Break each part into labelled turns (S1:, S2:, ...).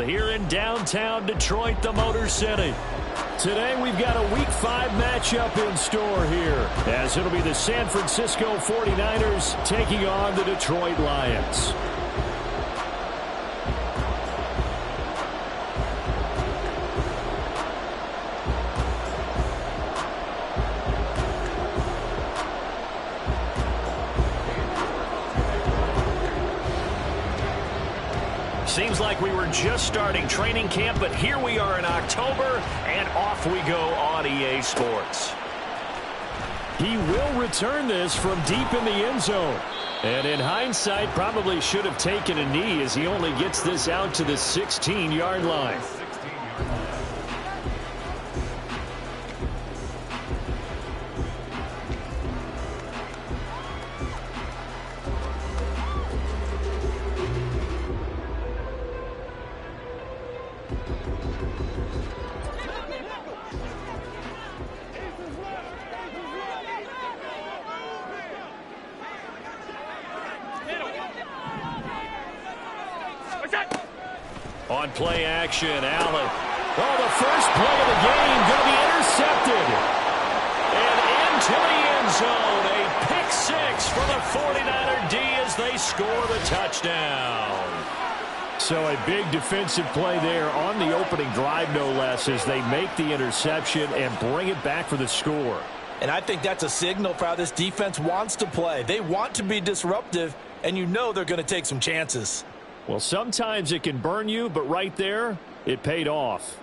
S1: Here in downtown Detroit, the Motor City. Today we've got a Week 5 matchup in store here, as it'll be the San Francisco 49ers taking on the Detroit Lions. Seems like we were just starting training camp, but here we are in October, and off we go on EA Sports. He will return this from deep in the end zone. And in hindsight, probably should have taken a knee as he only gets this out to the 16-yard line. On play action, Allen. Oh, the first play of the game going to be intercepted. And into the end zone. A pick six for the 49er D as they score the touchdown. So a big defensive play there on the opening drive, no less, as they make the interception and bring it back for the score.
S2: And I think that's a signal for how this defense wants to play. They want to be disruptive, and you know they're going to take some chances.
S1: Well, sometimes it can burn you, but right there, it paid off.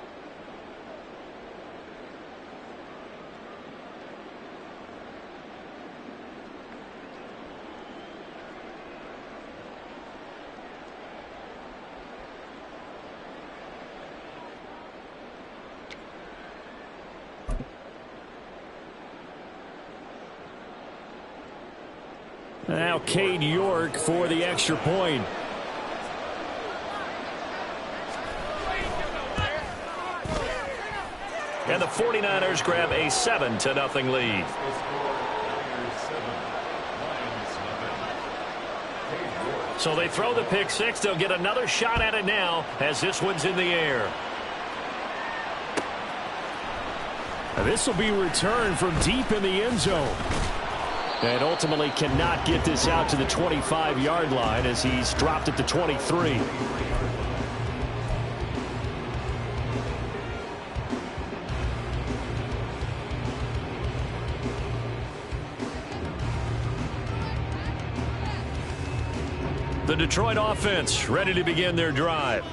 S1: Now Cade York for the extra point. And the 49ers grab a 7-0 lead. So they throw the pick six. They'll get another shot at it now as this one's in the air. This will be returned from deep in the end zone. And ultimately cannot get this out to the 25-yard line as he's dropped at the 23. The Detroit offense ready to begin their drive.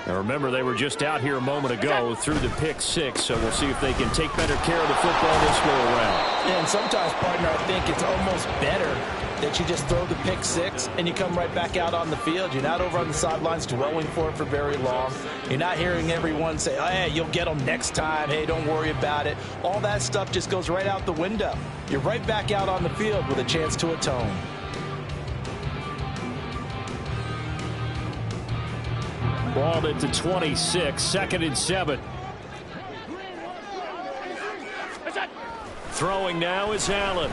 S1: Now remember, they were just out here a moment ago through the pick six, so we'll see if they can take better care of the football this go around.
S2: And sometimes, partner, I think it's almost better that you just throw the pick six and you come right back out on the field. You're not over on the sidelines dwelling for it for very long. You're not hearing everyone say, oh, hey, you'll get them next time. Hey, don't worry about it. All that stuff just goes right out the window. You're right back out on the field with a chance to atone.
S1: Ball at the 26, 2nd and 7. Throwing now is Allen.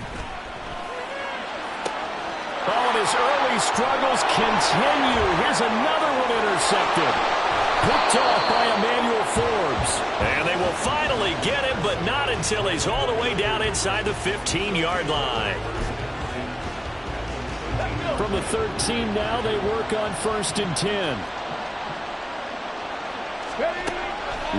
S1: Oh, and his early struggles continue. Here's another one intercepted. Picked off by Emmanuel Forbes. And they will finally get him, but not until he's all the way down inside the 15-yard line. From the 13 now, they work on 1st and 10.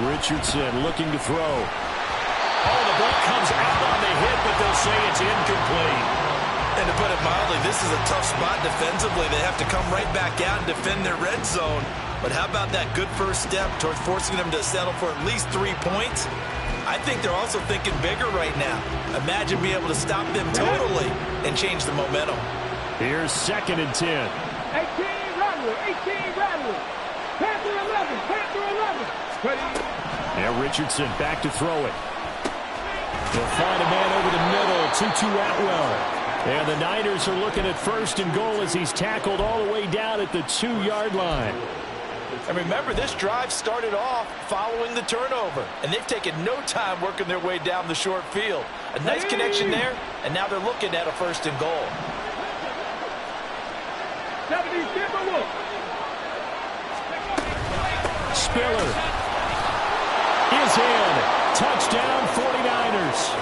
S1: Richardson looking to throw. Oh, the ball comes out on the hit, but they'll say it's incomplete.
S3: And to put it mildly, this is a tough spot defensively. They have to come right back out and defend their red zone. But how about that good first step towards forcing them to settle for at least 3 points? I think they're also thinking bigger right now. Imagine being able to stop them totally and change the momentum.
S1: Here's 2nd and 10.
S4: 18 Rattler, 18 Rattler. Panther 11, Panther 11.
S1: Now Richardson back to throw it. They'll find a man over the middle, Tutu Atwell. And the Niners are looking at 1st and goal as he's tackled all the way down at the 2-yard line.
S2: And remember, this drive started off following the turnover, and they've taken no time working their way down the short field. A nice connection there, and now they're looking at a 1st and goal.
S4: 70,
S1: Spiller is in. Touchdown 49ers.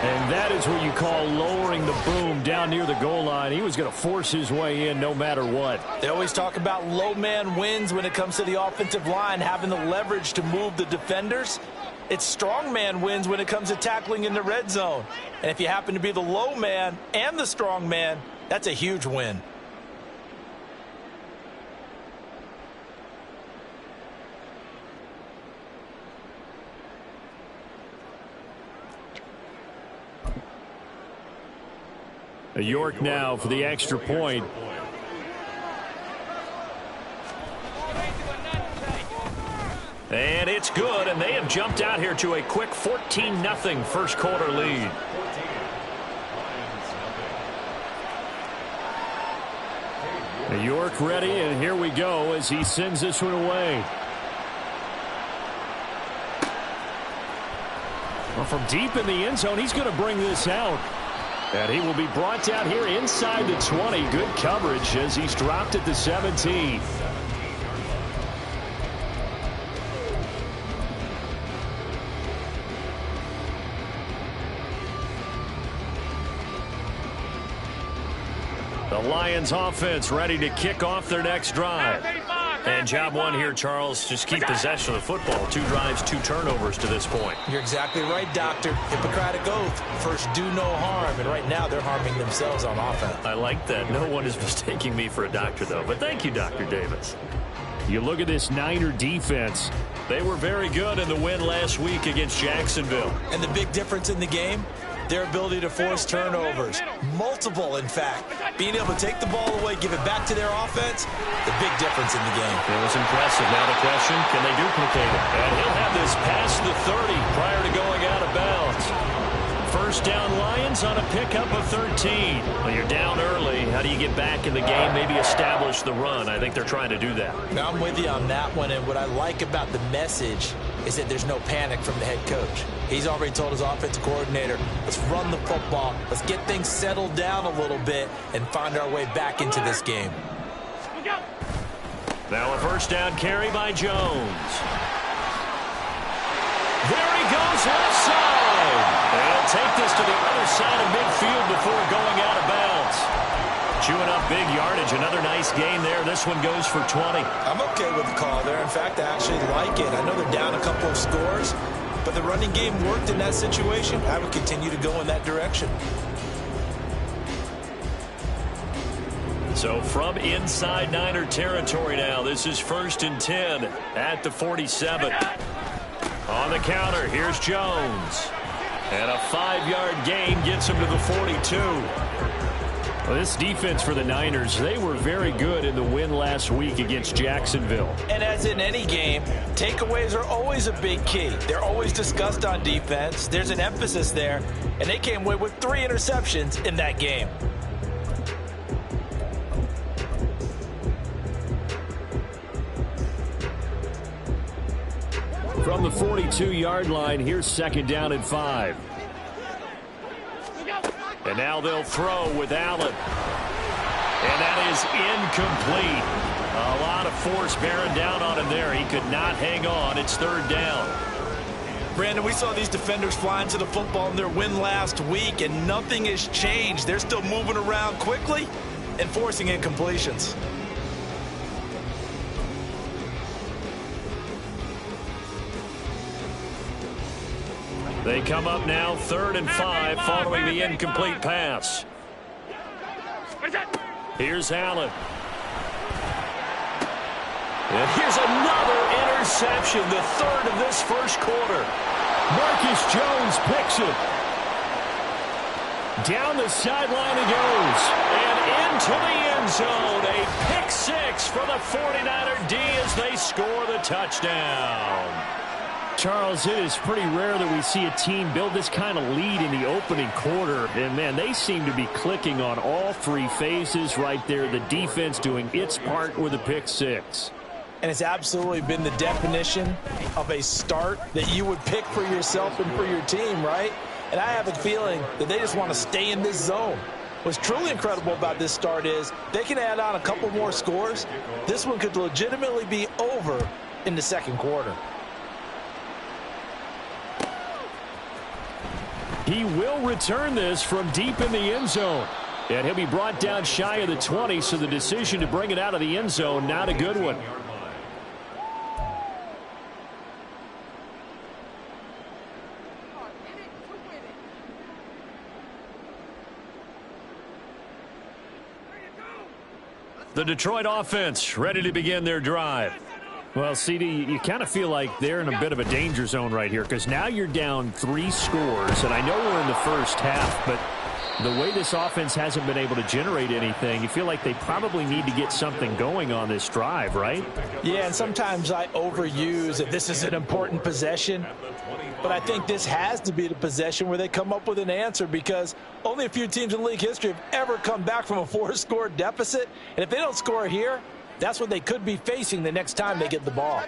S1: And that is what you call lowering the boom down near the goal line. He was going to force his way in no matter what.
S2: They always talk about low man wins when it comes to the offensive line, having the leverage to move the defenders. It's strong man wins when it comes to tackling in the red zone. And if you happen to be the low man and the strong man, that's a huge win.
S1: York now for the extra point. And it's good, and they have jumped out here to a quick 14-0 first quarter lead. York ready, and here we go as he sends this one away. Well, from deep in the end zone, he's going to bring this out. And he will be brought down here inside the 20. Good coverage as he's dropped at the 17. The Lions offense ready to kick off their next drive. And job one here, Charles, just keep possession of the football. 2 drives, 2 turnovers to this point.
S2: You're exactly right, Doctor. Hippocratic oath. First, do no harm. And right now, they're harming themselves on offense.
S1: I like that. No one is mistaking me for a doctor, though. But thank you, Dr. Davis. You look at this Niner defense. They were very good in the win last week against Jacksonville.
S2: And the big difference in the game? Their ability to force turnovers. Multiple, in fact. Being able to take the ball away, give it back to their offense, the big difference in the game.
S1: It was impressive. Now the question, can they duplicate it? And he'll have this past the 30 prior to going out of bounds. First down Lions on a pickup of 13. Well, you're down early. How do you get back in the game, maybe establish the run? I think they're trying to do that.
S2: Now, I'm with you on that one, and what I like about the message is that there's no panic from the head coach. He's already told his offensive coordinator, let's run the football, let's get things settled down a little bit and find our way back into this game.
S1: Now a first down carry by Jones. There he goes left side. They'll take this to the other side of midfield before going out of bounds. Chewing up big yardage. Another nice gain there. This one goes for 20.
S2: I'm okay with the call there. In fact, I actually like it. I know they're down a couple of scores, but the running game worked in that situation. I would continue to go in that direction.
S1: So from inside Niner territory now, this is 1st and 10 at the 47. On the counter, here's Jones. And a 5-yard gain gets him to the 42. Well, this defense for the Niners, they were very good in the win last week against Jacksonville.
S2: And as in any game, takeaways are always a big key. They're always discussed on defense. There's an emphasis there, and they came away with 3 interceptions in that game.
S1: From the 42-yard line, here's 2nd down and 5. And now they'll throw with Allen. And that is incomplete. A lot of force bearing down on him there. He could not hang on. It's 3rd down.
S2: Brandon, we saw these defenders flying to the football in their win last week, and nothing has changed. They're still moving around quickly and forcing incompletions.
S1: They come up now 3rd and 5 following the incomplete pass. Here's Allen. And here's another interception, the 3rd of this first quarter. Marcus Jones picks it. Down the sideline he goes. And into the end zone. A pick 6 for the 49er D as they score the touchdown. Charles, it is pretty rare that we see a team build this kind of lead in the opening quarter. And, man, they seem to be clicking on all 3 phases right there. The defense doing its part with a pick 6.
S2: And it's absolutely been the definition of a start that you would pick for yourself and for your team, right? And I have a feeling that they just want to stay in this zone. What's truly incredible about this start is they can add on a couple more scores. This one could legitimately be over in the second quarter.
S1: He will return this from deep in the end zone. And he'll be brought down shy of the 20, so the decision to bring it out of the end zone, not a good one. The Detroit offense ready to begin their drive. Well, CD, you kind of feel like they're in a bit of a danger zone right here because now you're down 3 scores, and I know we're in the first half, but the way this offense hasn't been able to generate anything, you feel like they probably need to get something going on this drive, right?
S2: Yeah, and sometimes I overuse that this is an important possession, but I think this has to be the possession where they come up with an answer because only a few teams in league history have ever come back from a 4-score deficit, and if they don't score here, that's what they could be facing the next time they get the ball.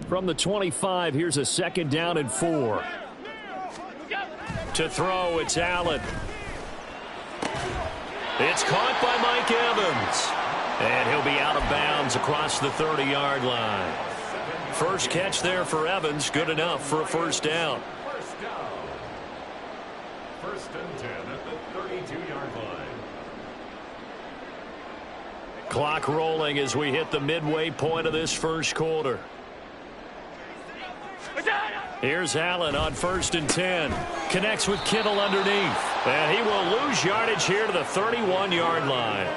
S1: From the 25, here's a 2nd down and 4. To throw, it's Allen. It's caught by Mike Evans. And he'll be out of bounds across the 30-yard line. First catch there for Evans, good enough for a first down.
S5: First and 10 at the 32-yard line.
S1: Clock rolling as we hit the midway point of this first quarter. Here's Allen on 1st and 10. Connects with Kittle underneath. And he will lose yardage here to the 31-yard line.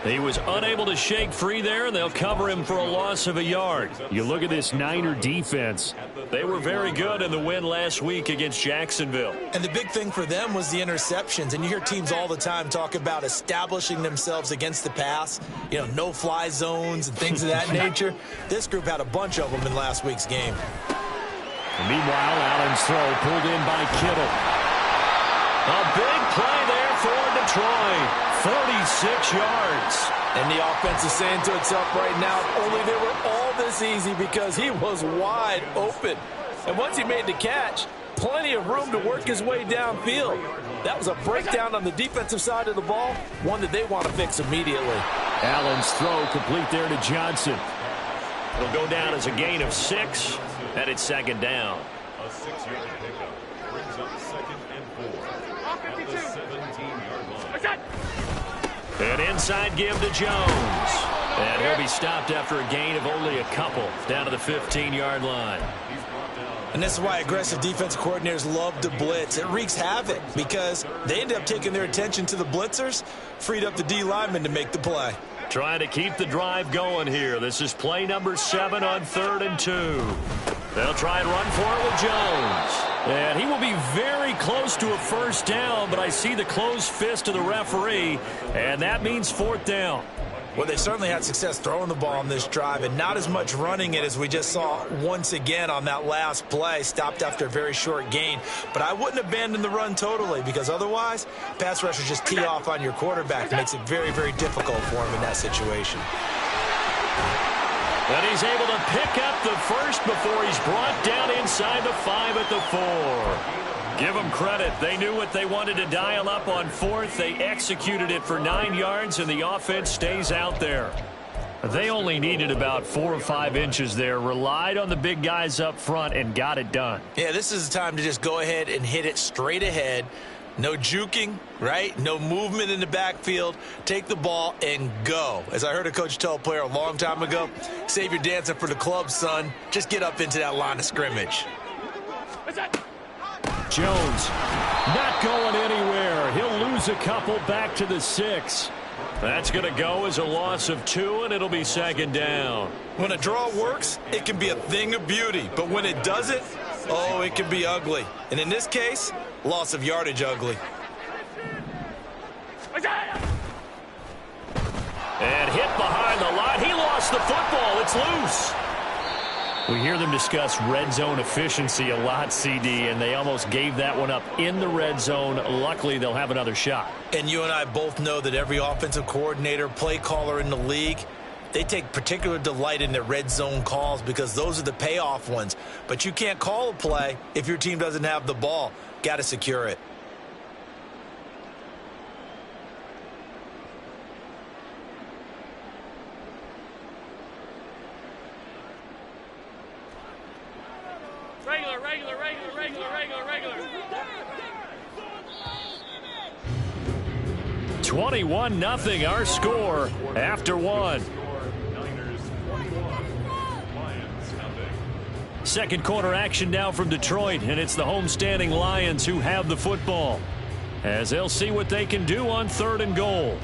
S1: He was unable to shake free there, and they'll cover him for a loss of a yard. You look at this Niner defense. They were very good in the win last week against Jacksonville.
S2: And the big thing for them was the interceptions. And you hear teams all the time talk about establishing themselves against the pass, you know, no-fly zones and things of that nature. This group had a bunch of them in last week's game.
S1: And meanwhile, Allen's throw pulled in by Kittle. A big play there for Detroit. 46 yards.
S2: And the offense is saying to itself right now, only they were all this easy because he was wide open. And once he made the catch, plenty of room to work his way downfield. That was a breakdown on the defensive side of the ball, one that they want to fix immediately.
S1: Allen's throw complete there to Johnson. It'll go down as a gain of 6, and it's 2nd down.
S5: A 6-yard pickup brings up 2nd and 4 at the 17-yard line.
S1: An inside give to Jones. And he'll be stopped after a gain of only a couple down to the 15-yard line.
S2: And this is why aggressive defensive coordinators love to blitz. It wreaks havoc because they end up taking their attention to the blitzers, freed up the D lineman to make the play.
S1: Trying to keep the drive going here. This is play number 7 on 3rd and 2. They'll try and run for it with Jones. And he will be very close to a first down, but I see the closed fist of the referee, and that means 4th down.
S2: Well, they certainly had success throwing the ball on this drive and not as much running it as we just saw once again on that last play, stopped after a very short gain. But I wouldn't abandon the run totally because otherwise, pass rushers just tee off on your quarterback. It makes it very, very difficult for him in that situation.
S1: And he's able to pick up the first before he's brought down inside the 5 at the 4. Give them credit. They knew what they wanted to dial up on 4th. They executed it for 9 yards, and the offense stays out there. They only needed about 4 or 5 inches there, relied on the big guys up front, and got it done.
S2: Yeah, this is the time to just go ahead and hit it straight ahead. No juking, right? No movement in the backfield. Take the ball and go. As I heard a coach tell a player a long time ago, save your dancing for the club, son. Just get up into that line of scrimmage.
S1: Jones not going anywhere. He'll lose a couple back to the 6. That's going to go as a loss of 2, and it'll be 2nd down.
S2: When a draw works, it can be a thing of beauty. But when it doesn't, oh, it can be ugly. And in this case, loss of yardage ugly.
S1: And hit behind the line. He lost the football. It's loose. We hear them discuss red zone efficiency a lot, CD, and they almost gave that one up in the red zone. Luckily, they'll have another shot.
S2: And you and I both know that every offensive coordinator, play caller in the league, they take particular delight in their red zone calls because those are the payoff ones. But you can't call a play if your team doesn't have the ball. Got to secure it.
S1: 21-0 our score after one. Second quarter action now from Detroit, and it's the homestanding Lions who have the football, as they'll see what they can do on 3rd and goal.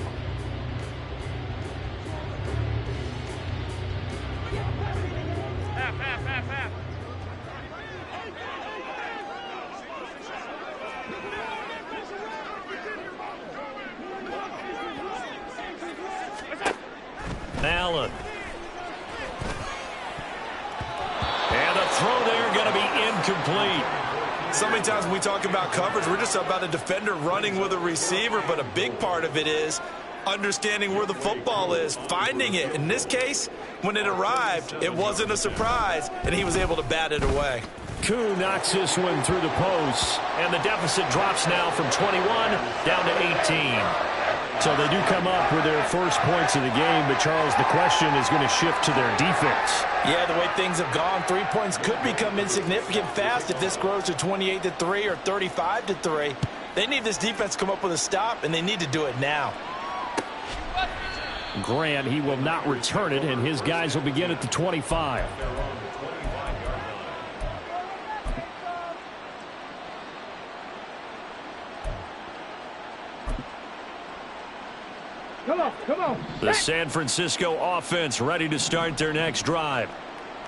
S1: Allen. And the throw there going to be incomplete.
S3: So many times when we talk about coverage, we're just about a defender running with a receiver, but a big part of it is understanding where the football is, finding it. In this case, when it arrived, it wasn't a surprise, and he was able to bat it away.
S1: Koo knocks this one through the post, and the deficit drops now from 21 down to 18. So they do come up with their first points of the game, but Charles, the question is going to shift to their defense.
S2: Yeah, the way things have gone, 3 points could become insignificant fast if this grows to 28-3 or 35-3. They need this defense to come up with a stop, and they need to do it now.
S1: Grant, he will not return it, and his guys will begin at the 25.
S4: Come on.
S1: The San Francisco offense ready to start their next drive.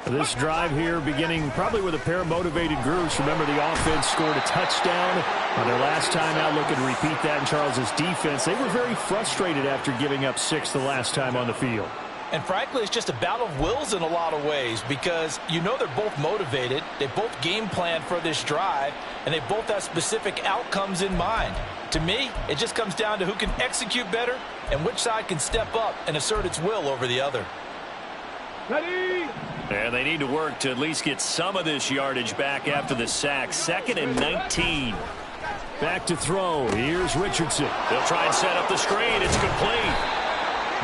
S1: This drive here beginning probably with a pair of motivated groups. Remember, the offense scored a touchdown on their last time out. Looking to repeat that in Charles's defense. They were very frustrated after giving up 6 the last time on the field.
S2: And frankly, it's just a battle of wills in a lot of ways, because you know they're both motivated. They both game plan for this drive, and they both have specific outcomes in mind. To me, it just comes down to who can execute better and which side can step up and assert its will over the other.
S4: Ready?
S1: And they need to work to at least get some of this yardage back after the sack. 2nd and 19. Back to throw. Here's Richardson. They'll try and set up the screen. It's complete.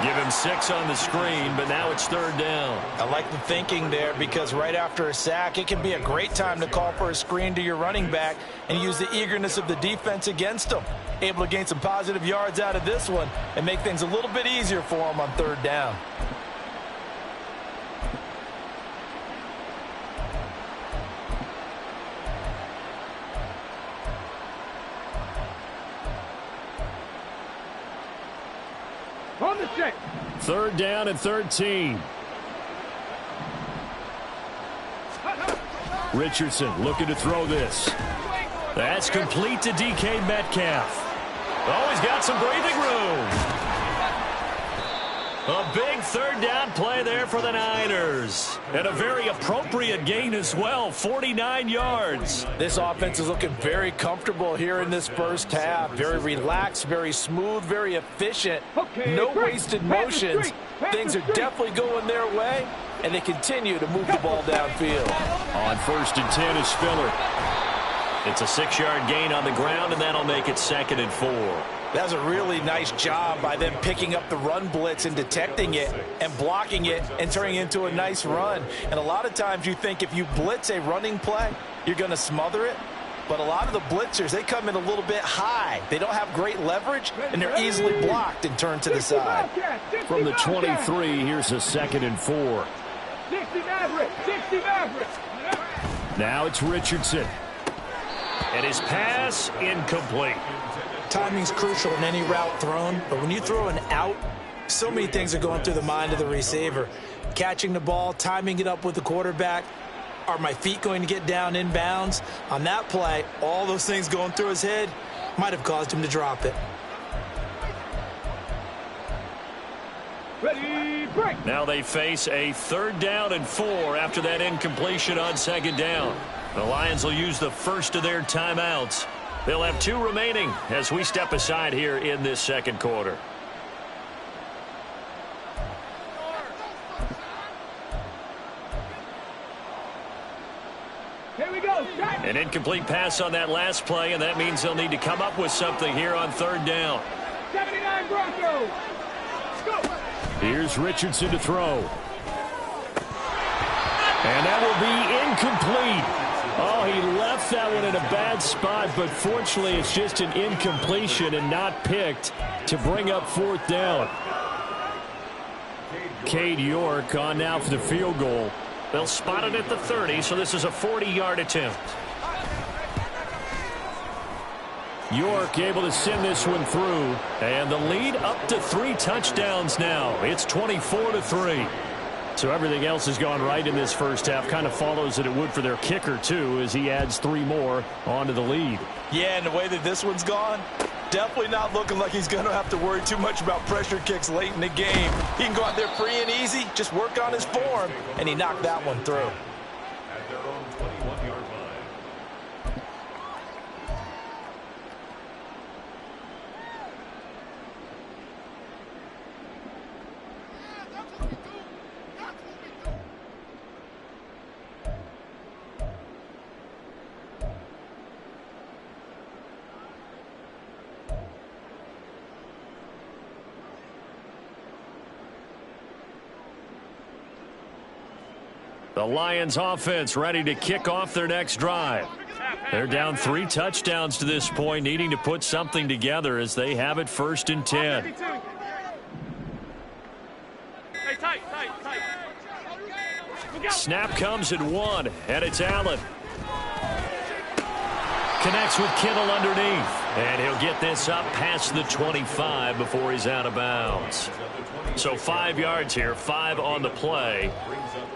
S1: Give him 6 on the screen, but now it's 3rd down.
S2: I like the thinking there, because right after a sack, it can be a great time to call for a screen to your running back and use the eagerness of the defense against them. Able to gain some positive yards out of this one and make things a little bit easier for them on 3rd down.
S4: On the check.
S1: 3rd down and 13. Richardson looking to throw this. That's complete to DK Metcalf. Oh, he's got some breathing room. A big 3rd down play there for the Niners. And a very appropriate gain as well, 49 yards.
S2: This offense is looking very comfortable here in this first half. Very relaxed, very smooth, very efficient. No wasted motions. Things are definitely going their way, and they continue to move the ball downfield.
S1: On 1st and 10 is Spiller. It's a 6-yard gain on the ground, and that'll make it 2nd and 4.
S2: That was a really nice job by them picking up the run blitz and detecting it and blocking it and turning it into a nice run. And a lot of times you think if you blitz a running play, you're going to smother it. But a lot of the blitzers, they come in a little bit high. They don't have great leverage, and they're easily blocked and turned to the side.
S1: From the 23, here's a 2nd and 4.
S4: 60 Maverick. 60 Maverick.
S1: Now it's Richardson. And his pass incomplete.
S2: Timing's crucial in any route thrown, but when you throw an out, so many things are going through the mind of the receiver. Catching the ball, timing it up with the quarterback. Are my feet going to get down inbounds? On that play, all those things going through his head might have caused him to drop it.
S4: Ready, break.
S1: Now they face a 3rd down and 4 after that incompletion on 2nd down. The Lions will use the first of their timeouts. They'll have 2 remaining as we step aside here in this 2nd quarter.
S4: Here we go.
S1: An incomplete pass on that last play, and that means they'll need to come up with something here on 3rd down.
S4: 79 Broncos. Go.
S1: Here's Richardson to throw. And that will be incomplete. Oh, left that one in a bad spot, but fortunately it's just an incompletion and not picked to bring up 4th down. Cade York on now for the field goal. They'll spot it at the 30, so this is a 40-yard attempt. York able to send this one through, and the lead up to 3 touchdowns now. It's 24-3. So everything else has gone right in this first half. Kind of follows that it would for their kicker, too, as he adds 3 more onto the lead.
S2: Yeah, and the way that this one's gone, definitely not looking like he's going to have to worry too much about pressure kicks late in the game. He can go out there free and easy, just work on his form, and he knocked that one through.
S5: At their own 21-yard line.
S1: The Lions offense ready to kick off their next drive. They're down 3 touchdowns to this point, needing to put something together as they have it 1st and 10. Snap comes at 1, and it's Allen. Connects with Kittle underneath, and he'll get this up past the 25 before he's out of bounds. So 5 yards here, 5 on the play,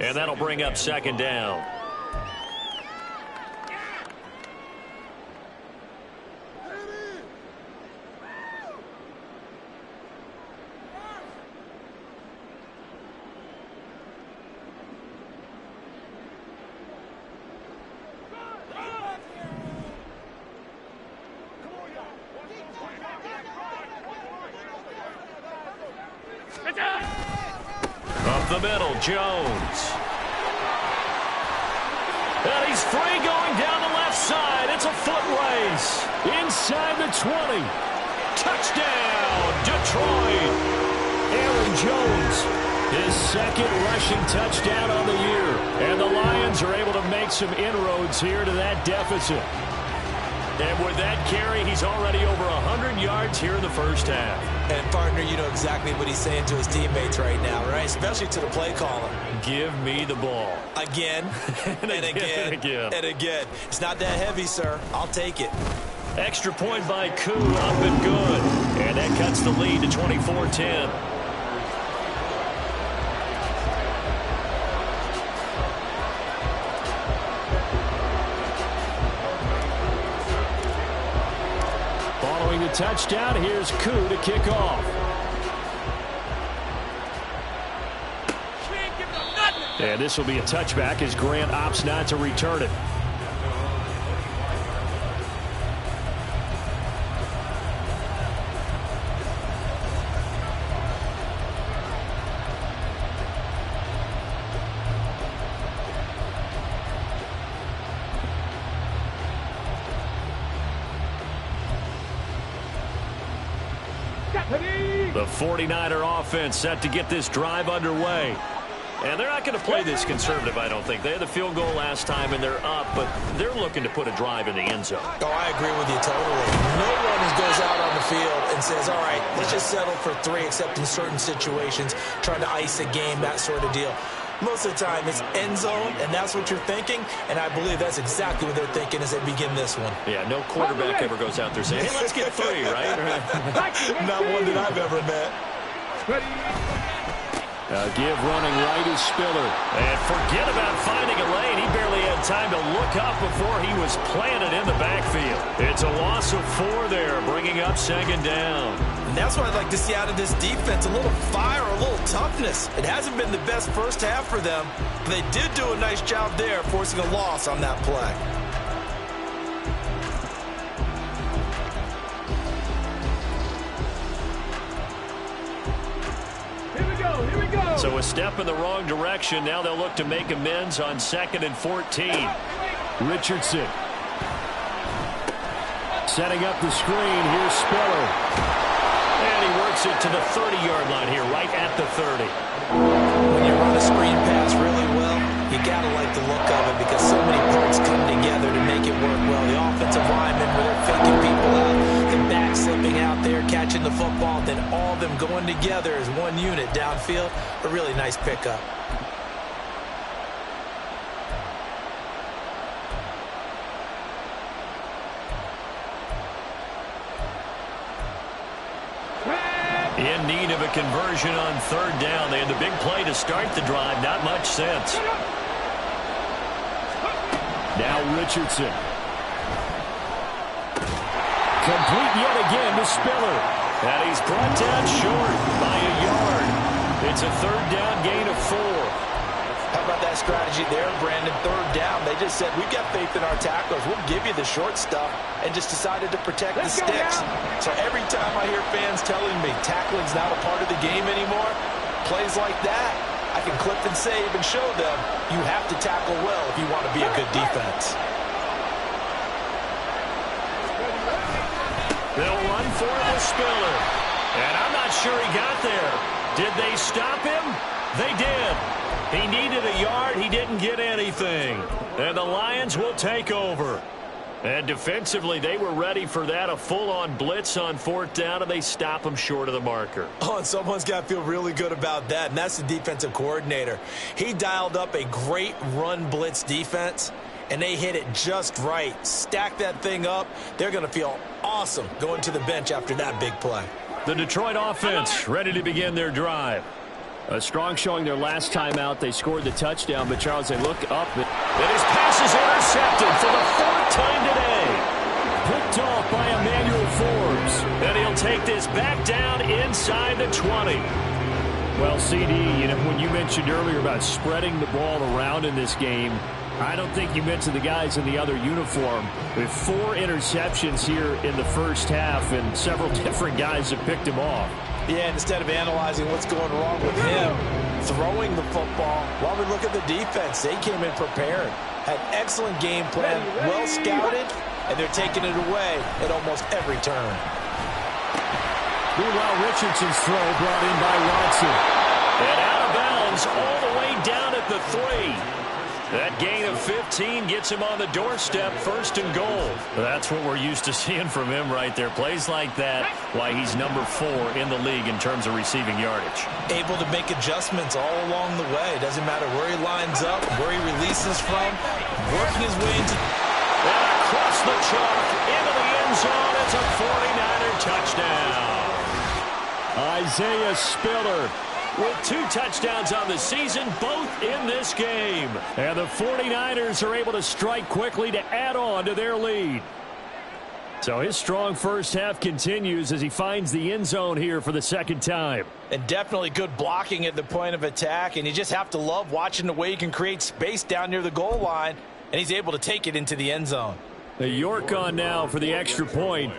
S1: and that'll bring up 2nd down. Up the middle, Jones. And he's free going down the left side. It's a foot race. Inside the 20. Touchdown, Detroit. Aaron Jones, his 2nd rushing touchdown on the year. And the Lions are able to make some inroads here to that deficit. And with that carry, he's already over 100 yards here in the first half.
S2: And, partner, you know exactly what he's saying to his teammates right now, right? Especially to the play caller.
S1: Give me the ball.
S2: Again, and again,
S1: and again.
S2: and again. It's not that heavy, sir. I'll take it.
S1: Extra point by Koo, up and good. And that cuts the lead to 24-10. Following the touchdown, here's Koo to kick off. And this will be a touchback as Grant opts not to return it. The 49er offense set to get this drive underway. And they're not going to play this conservative, I don't think. They had the field goal last time, and they're up, but they're looking to put a drive in the end zone.
S2: Oh, I agree with you totally. No one goes out on the field and says, all right, let's just settle for 3, except in certain situations, trying to ice a game, that sort of deal. Most of the time, it's end zone, and that's what you're thinking, and I believe that's exactly what they're thinking as they begin this one.
S1: Yeah, no quarterback ever goes out there saying, hey, let's get 3, right?
S2: Not one that I've ever met.
S1: Give running right is Spiller. And forget about finding a lane. He barely had time to look up before he was planted in the backfield. It's a loss of 4 there, bringing up 2nd down.
S2: And that's what I'd like to see out of this defense, a little fire, a little toughness. It hasn't been the best first half for them, but they did do a nice job there, forcing a loss on that play.
S1: So a step in the wrong direction. Now they'll look to make amends on 2nd and 14. Richardson. Setting up the screen. Here's Spiller. And he works it to the 30-yard line here, right at the 30.
S2: When you run a screen pass really well, you got to like the look of it because so many parts come together to make it work well. and all of them going together as one unit downfield. A really nice pickup.
S1: In need of a conversion on third down. They had the big play to start the drive. Not much sense. Now Richardson. Complete yet again to Spiller. And he's brought down short by a yard. It's a third down gain of 4.
S2: How about that strategy there, Brandon? Third down. They just said, we've got faith in our tacklers. We'll give you the short stuff, and just decided to protect the sticks. So every time I hear fans telling me tackling's not a part of the game anymore, plays like that, I can clip and save and show them you have to tackle well if you want to be a good defense.
S1: They'll run for it with Spiller. And I'm not sure he got there. Did they stop him? They did. He needed a yard. He didn't get anything. And the Lions will take over. And defensively, they were ready for that. A full-on blitz on fourth down, and they stop him short of the marker.
S2: Oh, and someone's got to feel really good about that, and that's the defensive coordinator. He dialed up a great run blitz defense, and they hit it just right. Stack that thing up. They're going to feel awesome going to the bench after that big play.
S1: The Detroit offense ready to begin their drive. A strong showing their last time out. They scored the touchdown, but Charles, they look up. And his pass is intercepted for the 4th time today. Picked off by Emmanuel Forbes. And he'll take this back down inside the 20. Well, CD, you know, when you mentioned earlier about spreading the ball around in this game, I don't think you mentioned the guys in the other uniform. With 4 interceptions here in the first half, and several different guys have picked him off.
S2: Yeah, instead of analyzing what's going wrong with him, throwing the football, while we look at the defense, they came in prepared. Had excellent game plan, well scouted, and they're taking it away at almost every turn.
S1: Meanwhile, Richardson's throw brought in by Watson. And out of bounds all the way down at the 3. That gain of 15 gets him on the doorstep, 1st and goal. That's what we're used to seeing from him right there. Plays like that, why he's number 4 in the league in terms of receiving yardage.
S2: Able to make adjustments all along the way. Doesn't matter where he lines up, where he releases from, working his way into...
S1: And across the chalk, into the end zone. It's a 49er touchdown. Isaiah Spiller with 2 touchdowns on the season, both in this game. And the 49ers are able to strike quickly to add on to their lead. So his strong first half continues as he finds the end zone here for the 2nd time.
S2: And definitely good blocking at the point of attack, and you just have to love watching the way he can create space down near the goal line, and he's able to take it into the end zone.
S1: York on now for the extra point.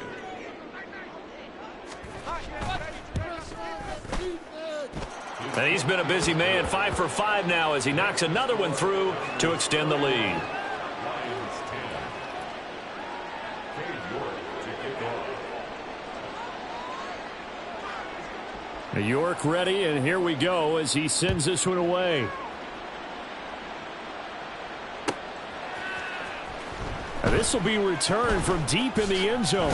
S1: And he's been a busy man, 5 for 5 now as he knocks another one through to extend the lead. York ready, and here we go as he sends this one away. This will be returned from deep in the end zone.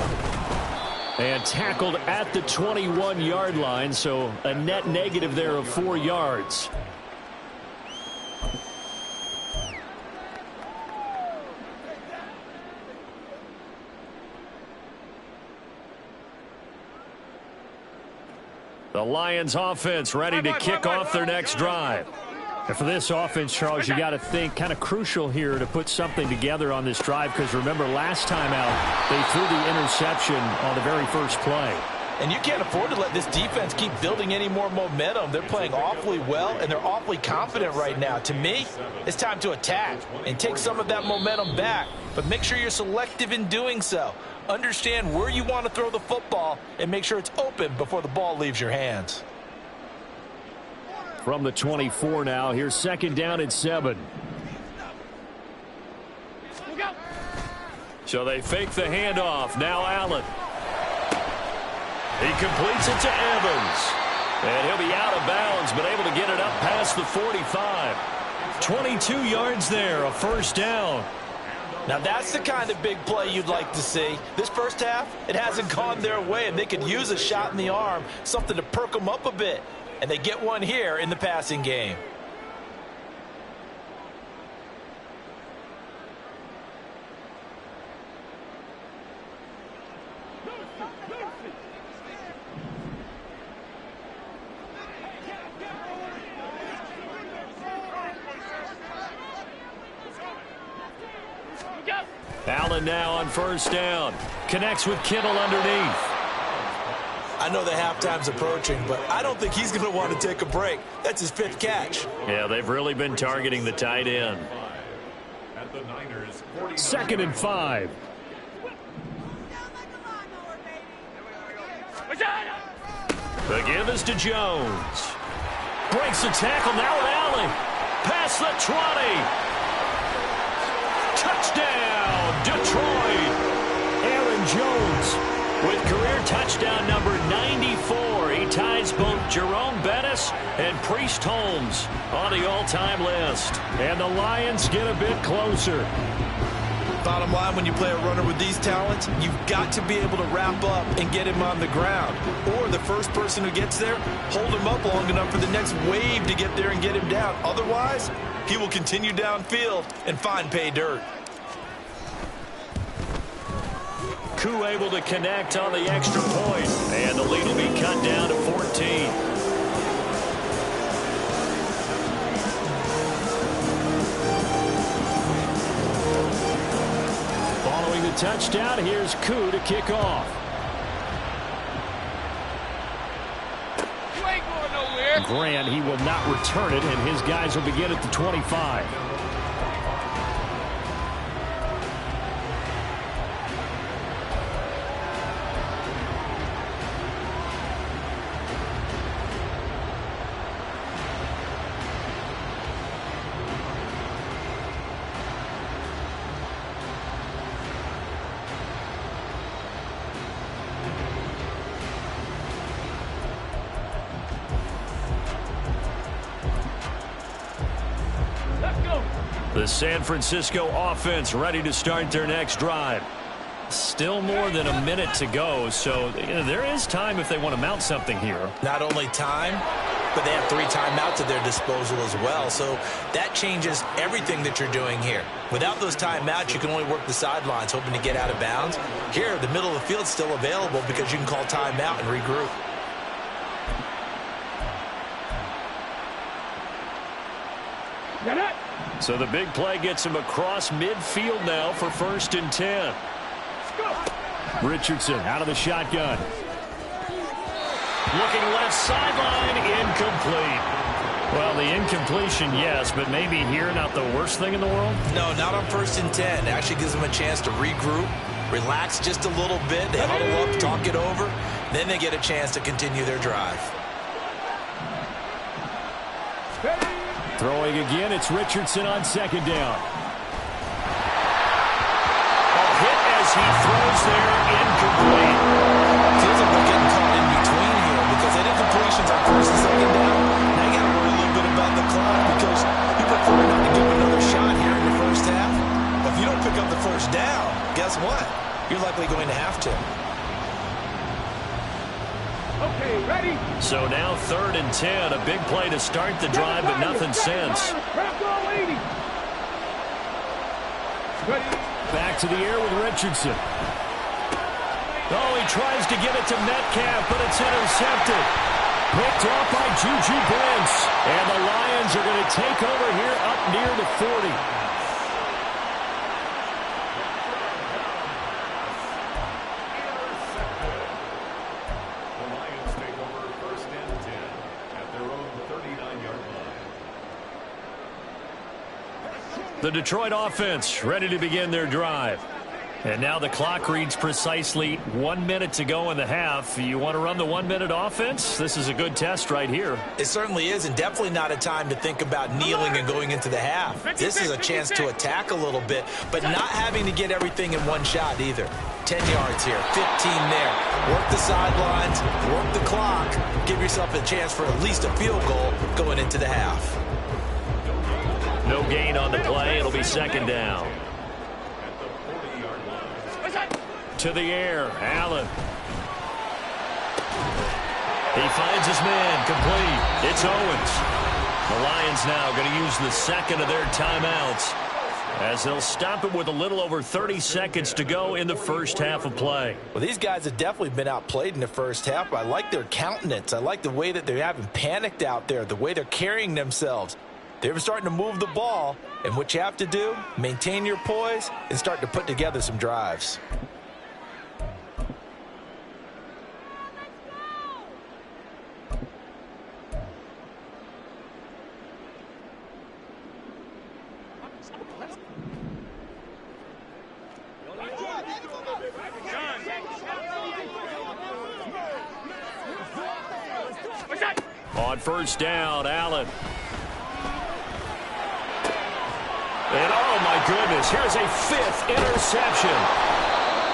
S1: And tackled at the 21-yard line, so a net negative there of 4 yards. The Lions offense ready to kick off their next drive. And for this offense, Charles, you got to think kind of crucial here to put something together on this drive, because remember last time out they threw the interception on the very first play.
S2: And you can't afford to let this defense keep building any more momentum. They're playing awfully well, and they're awfully confident right now. To me, it's time to attack and take some of that momentum back. But make sure you're selective in doing so. Understand where you want to throw the football and make sure it's open before the ball leaves your hands.
S1: From the 24 now, here's 2nd down and 7. So they fake the handoff. Now Allen. He completes it to Evans. And he'll be out of bounds, but able to get it up past the 45. 22 yards there, a 1st down.
S2: Now, that's the kind of big play you'd like to see. This first half, it hasn't gone their way, and they could use a shot in the arm, something to perk them up a bit. And they get one here in the passing game.
S1: Allen now on first down. Connects with Kittle underneath.
S2: I know the halftime's approaching, but I don't think he's going to want to take a break. That's his 5th catch.
S1: Yeah, they've really been targeting the tight end.
S5: At the Niners,
S1: 2nd and 5. The give is to Jones. Breaks the tackle now with Allen. Past the 20. Touchdown, Detroit. Aaron Jones with career touchdown number 94. He ties both Jerome Bettis and Priest Holmes on the all-time list. And the Lions get a bit closer.
S3: Bottom line, when you play a runner with these talents, you've got to be able to wrap up and get him on the ground. Or the first person who gets there, hold him up long enough for the next wave to get there and get him down. Otherwise, he will continue downfield and find pay dirt.
S1: Koo able to connect on the extra point, and the lead will be cut down to 14. Following the touchdown, here's Koo to kick off.
S4: You ain't going nowhere.
S1: Grant, he will not return it, and his guys will begin at the 25. The San Francisco offense ready to start their next drive. Still more than a minute to go, so there is time if they want to mount something here.
S2: Not only time, but they have 3 timeouts at their disposal as well, so that changes everything that you're doing here. Without those timeouts, you can only work the sidelines, hoping to get out of bounds. Here, the middle of the field's still available because you can call timeout and regroup.
S4: Got it.
S1: So the big play gets him across midfield now for 1st and 10. Richardson out of the shotgun. Looking left sideline, incomplete. Well, the incompletion, yes, but maybe here not the worst thing in the world?
S2: No, not on 1st and 10. It actually gives them a chance to regroup, relax just a little bit. They huddle up, talk it over. Then they get a chance to continue their drive.
S1: Throwing again, it's Richardson on 2nd down. A hit as he throws there, incomplete.
S3: Feels like they're getting caught in between here because they did completions on 1st and 2nd down. Now you got to worry a little bit about the clock because you prefer not to give them another shot here in the first half. But if you don't pick up the 1st down, guess what? You're likely going to have to.
S4: Okay, ready?
S1: So now 3rd and 10, a big play to start the drive, but nothing since. Back to the air with Richardson. Oh, he tries to get it to Metcalf, but it's intercepted. Picked off by Juju Brents. And the Lions are going to take over here up near the 40. The Detroit offense ready to begin their drive. And now the clock reads precisely 1 minute to go in the half. You want to run the 1 minute offense? This is a good test right here.
S2: It certainly is, and definitely not a time to think about kneeling and going into the half. This is a chance to attack a little bit, but not having to get everything in one shot either. 10 yards here, 15 there. Work the sidelines, work the clock, give yourself a chance for at least a field goal going into the half.
S1: No gain on the play. It'll be 2nd down. to the air. Allen. He finds his man, complete. It's Owens. The Lions now going to use the second of their timeouts as they'll stop it with a little over 30 seconds to go in the first half of play.
S2: Well, these guys have definitely been outplayed in the first half, but I like their countenance. I like the way that they haven't panicked out there, the way they're carrying themselves. They're starting to move the ball, and what you have to do, maintain your poise and start to put together some drives.
S1: On first down, Allen. And oh my goodness, here's a fifth interception.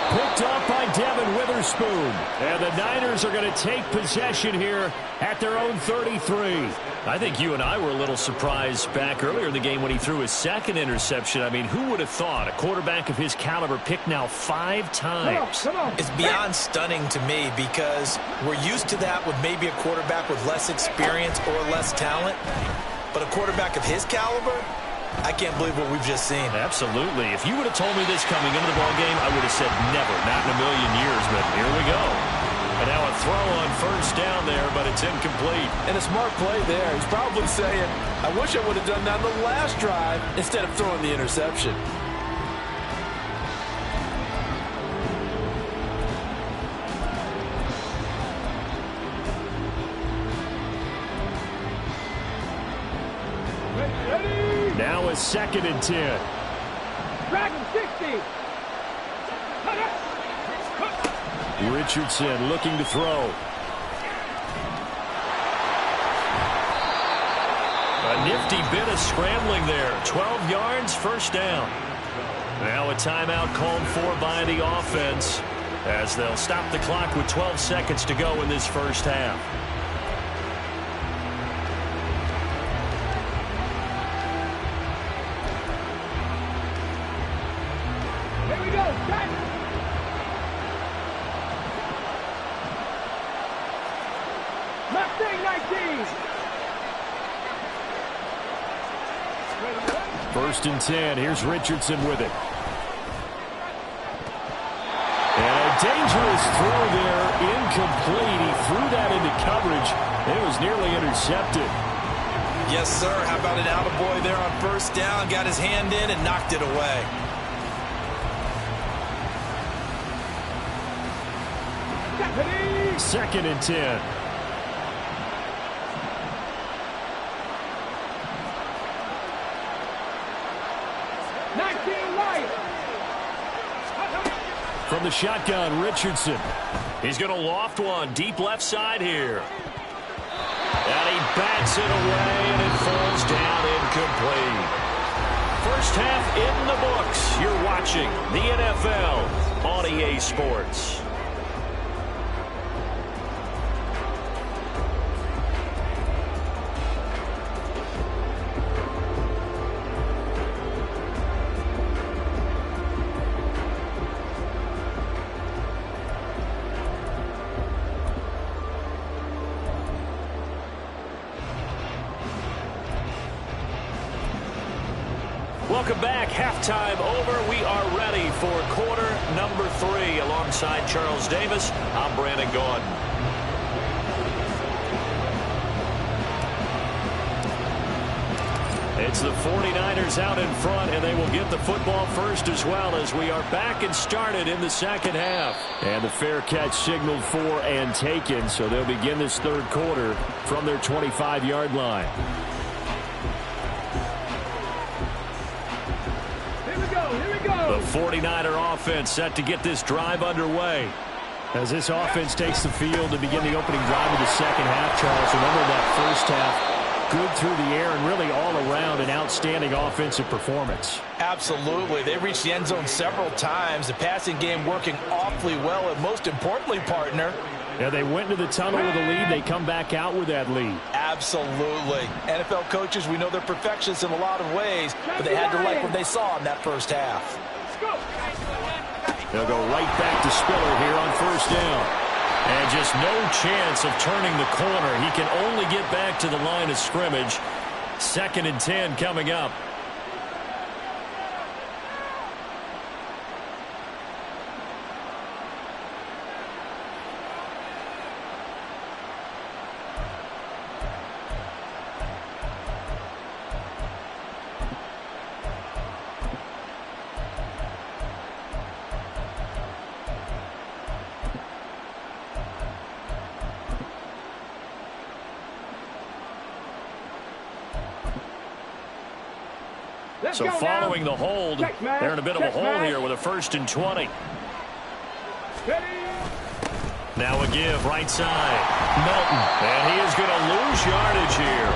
S1: Picked off by Devin Witherspoon. And the Niners are going to take possession here at their own 33. I think you and I were a little surprised back earlier in the game when he threw his second interception. I mean, who would have thought a quarterback of his caliber picked now 5 times?
S4: Come on.
S2: It's beyond stunning to me because we're used to that with maybe a quarterback with less experience or less talent. But a quarterback of his caliber, I can't believe what we've just seen.
S1: Absolutely. If you would have told me this coming into the ballgame, I would have said never, not in a million years, but here we go. And now a throw on first down there, but it's incomplete.
S2: And a smart play there. He's probably saying, I wish I would have done that on the last drive instead of throwing the interception.
S1: Now a 2nd and 10.
S4: Dragon 60.
S1: Richardson looking to throw. A nifty bit of scrambling there. 12 yards, first down. Now a timeout called for by the offense as they'll stop the clock with 12 seconds to go in this first half.
S4: Here we go. Set. Mustang 19.
S1: First and 10. Here's Richardson with it. And a dangerous throw there. Incomplete. He threw that into coverage. It was nearly intercepted.
S3: Yes, sir. How about an attaboy there on first down? Got his hand in and knocked it away.
S1: Second and 10. From the shotgun, Richardson. He's going to loft one deep left side here. And he bats it away, and it falls down incomplete. First half in the books. You're watching the NFL on EA Sports. Welcome back. Halftime over. We are ready for quarter number 3. Alongside Charles Davis, I'm Brandon Gaudin. It's the 49ers out in front, and they will get the football first as well as we are back and started in the second half. And the fair catch signaled for and taken, so they'll begin this third quarter from their 25-yard line. The 49er offense set to get this drive underway. As this offense takes the field to begin the opening drive of the second half, Charles, remember that first half, good through the air and really all around an outstanding offensive performance.
S2: Absolutely. They reached the end zone several times. The passing game working awfully well, and most importantly, partner,
S1: yeah, they went into the tunnel with a lead. They come back out with that lead.
S2: Absolutely. NFL coaches, we know they're perfectionists in a lot of ways, but they had to like what they saw in that first half.
S1: They'll go right back to Spiller here on first down. And just no chance of turning the corner. He can only get back to the line of scrimmage. 2nd and 10 coming up. So following the hold, they're in a bit of a hole here with a 1st and 20. Now a give right side. Melton. And he is going to lose yardage here.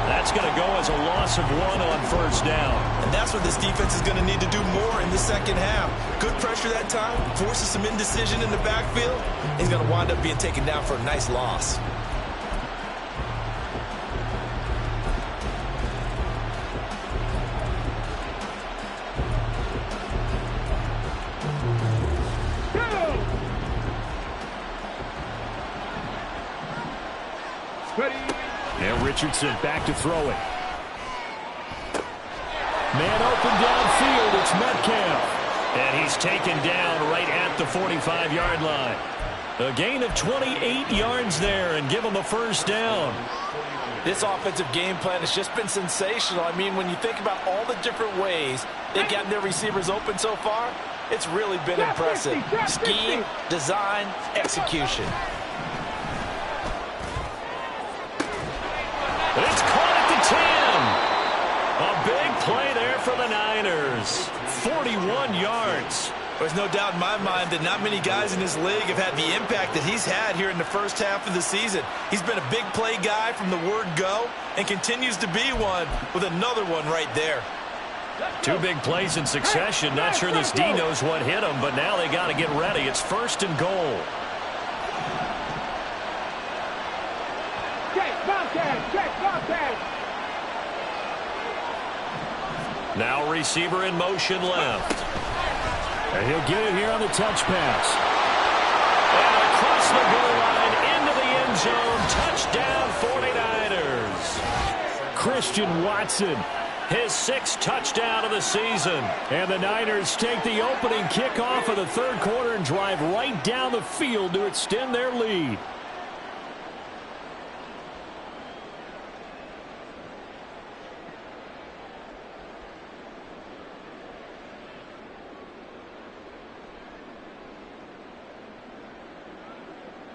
S1: That's going to go as a loss of 1 on first down.
S3: And that's what this defense is going to need to do more in the second half. Good pressure that time. Forces some indecision in the backfield. He's going to wind up being taken down for a nice loss.
S1: Now Richardson back to throw it. Man open downfield. It's Metcalf. And he's taken down right at the 45-yard line. A gain of 28 yards there and give him a first down.
S2: This offensive game plan has just been sensational. I mean, when you think about all the different ways they've gotten their receivers open so far, it's really been impressive. Scheme, design, execution.
S1: It's caught at the 10. A big play there for the Niners. 41 yards.
S3: There's no doubt in my mind that not many guys in this league have had the impact that he's had here in the first half of the season. He's been a big play guy from the word go and continues to be one with another one right there.
S1: 2 big plays in succession. Not sure this D knows what hit him, but now they got to get ready. It's 1st and goal. Now receiver in motion left. And he'll get it here on the touch pass. And across the goal line into the end zone. Touchdown 49ers. Christian Watson, his 6th touchdown of the season. And the Niners take the opening kickoff of the 3rd quarter and drive right down the field to extend their lead.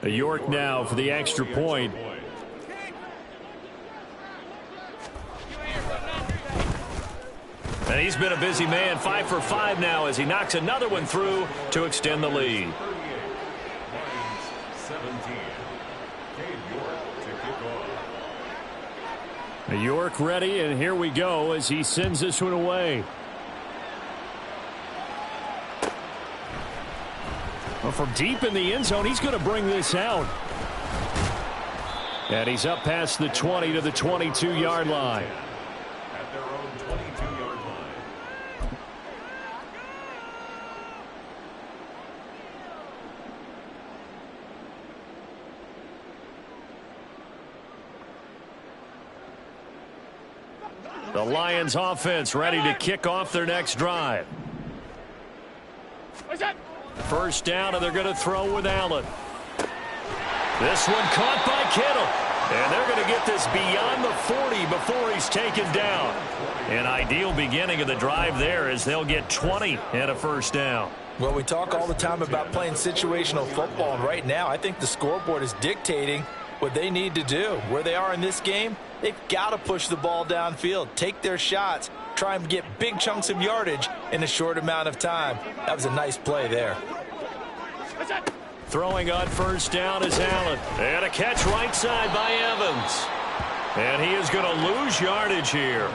S1: York now for the extra point. And he's been a busy man, 5 for 5 now as he knocks another one through to extend the lead.
S5: 17. Cade York to kick off.
S1: York ready, and here we go as he sends this one away. Well, from deep in the end zone, he's going to bring this out. And he's up past the 20 to the 22-yard line.
S5: At their own 22-yard line.
S1: The Lions offense ready to kick off their next drive. First down, and they're going to throw with Allen. This one caught by Kittle. And they're going to get this beyond the 40 before he's taken down. An ideal beginning of the drive there as they'll get 20 and a first down.
S2: Well, we talk all the time about playing situational football, and right now I think the scoreboard is dictating what they need to do. Where they are in this game, they've got to push the ball downfield, take their shots, try and get big chunks of yardage in a short amount of time. That was a nice play there.
S1: Throwing on first down is Allen. And a catch right side by Evans. And he is going to lose yardage here.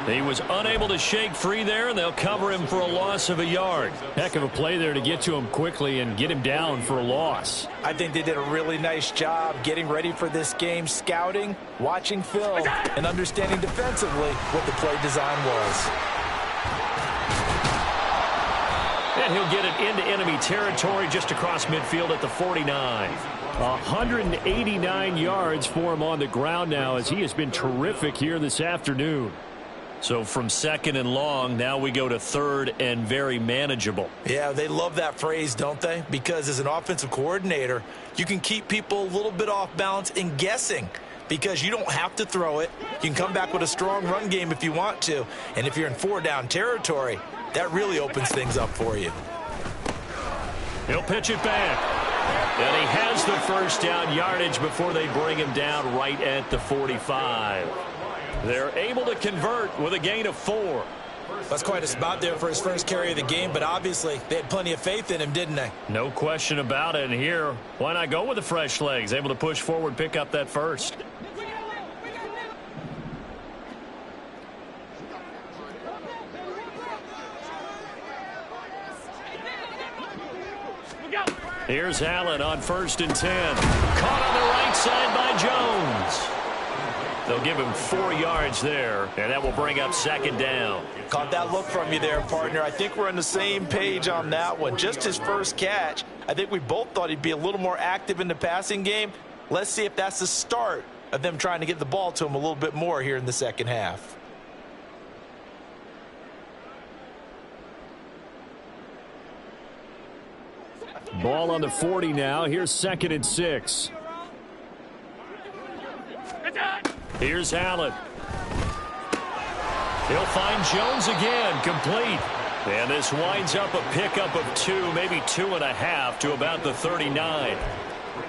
S1: He was unable to shake free there, and they'll cover him for a loss of a yard. Heck of a play there to get to him quickly and get him down for a loss.
S2: I think they did a really nice job getting ready for this game, scouting, watching film, and understanding defensively what the play design was.
S1: And he'll get it into enemy territory just across midfield at the 49.
S5: 189 yards for him on the ground now as he has been terrific here this afternoon.
S1: So from second and long, now we go to third and very manageable.
S3: Yeah, they love that phrase, don't they? Because as an offensive coordinator, you can keep people a little bit off balance and guessing because you don't have to throw it. You can come back with a strong run game if you want to. And if you're in four-down territory, that really opens things up for you.
S1: He'll pitch it back. And he has the first down yardage before they bring him down right at the 45. They're able to convert with a gain of 4.
S3: That's quite a spot there for his first carry of the game, but obviously they had plenty of faith in him, didn't they?
S1: No question about it. And here, why not go with the fresh legs? Able to push forward, pick up that first. Here's Allen on 1st and 10. Caught on the right side by Jones. They'll give him 4 yards there, and that will bring up 2nd down.
S3: Caught that look from you there, partner. I think we're on the same page on that one. Just his first catch. I think we both thought he'd be a little more active in the passing game. Let's see if that's the start of them trying to get the ball to him a little bit more here in the second half.
S5: Ball on the 40 now. Here's 2nd and 6.
S1: Here's Allen. He'll find Jones again, complete. And this winds up a pickup of 2, maybe 2.5 to about the 39.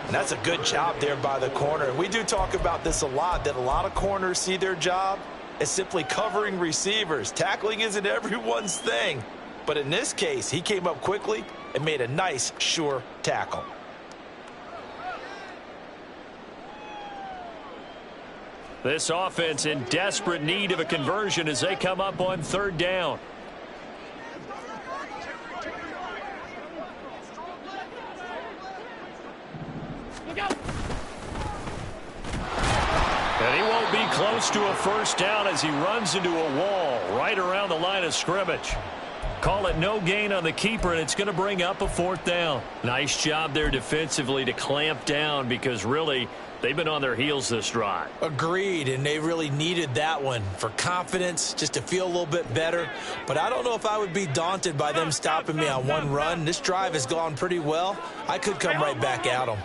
S3: And that's a good job there by the corner. We do talk about this a lot, that a lot of corners see their job as simply covering receivers. Tackling isn't everyone's thing. But in this case, he came up quickly and made a nice, sure tackle.
S1: This offense in desperate need of a conversion as they come up on 3rd down. And he won't be close to a first down as he runs into a wall right around the line of scrimmage. Call it no gain on the keeper, and it's going to bring up a 4th down. Nice job there defensively to clamp down because really they've been on their heels this drive.
S3: Agreed, and they really needed that one for confidence, just to feel a little bit better. But I don't know if I would be daunted by them stopping me on one run. This drive has gone pretty well. I could come right back at them.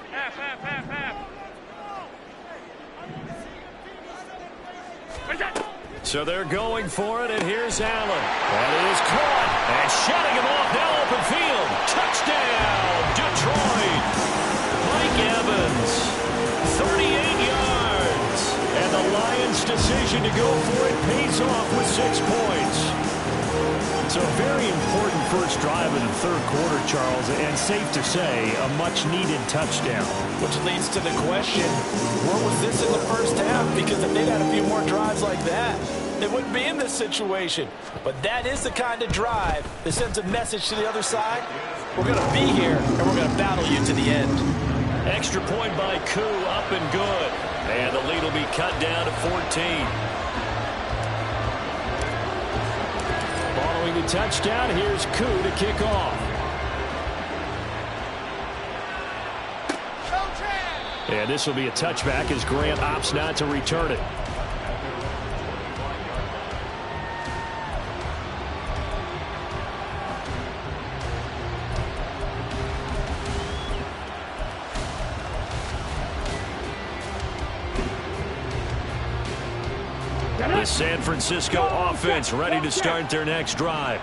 S1: So they're going for it, and here's Allen. And it is caught, and shutting him off now open field. Touchdown, Detroit. Mike Evans, 38 yards. And the Lions' decision to go for it pays off with 6 points.
S5: So a very important first drive in the 3rd quarter, Charles, and safe to say, a much-needed touchdown.
S3: Which leads to the question, where was this in the first half? Because if they'd had a few more drives like that, they wouldn't be in this situation. But that is the kind of drive that sends a message to the other side. We're going to be here, and we're going to battle you to the end.
S1: Extra point by Koo, up and good. And the lead will be cut down to 14.
S5: Following the touchdown, here's Koo to kick off. And this will be a touchback as Grant opts not to return it. The San Francisco offense ready to start their next drive.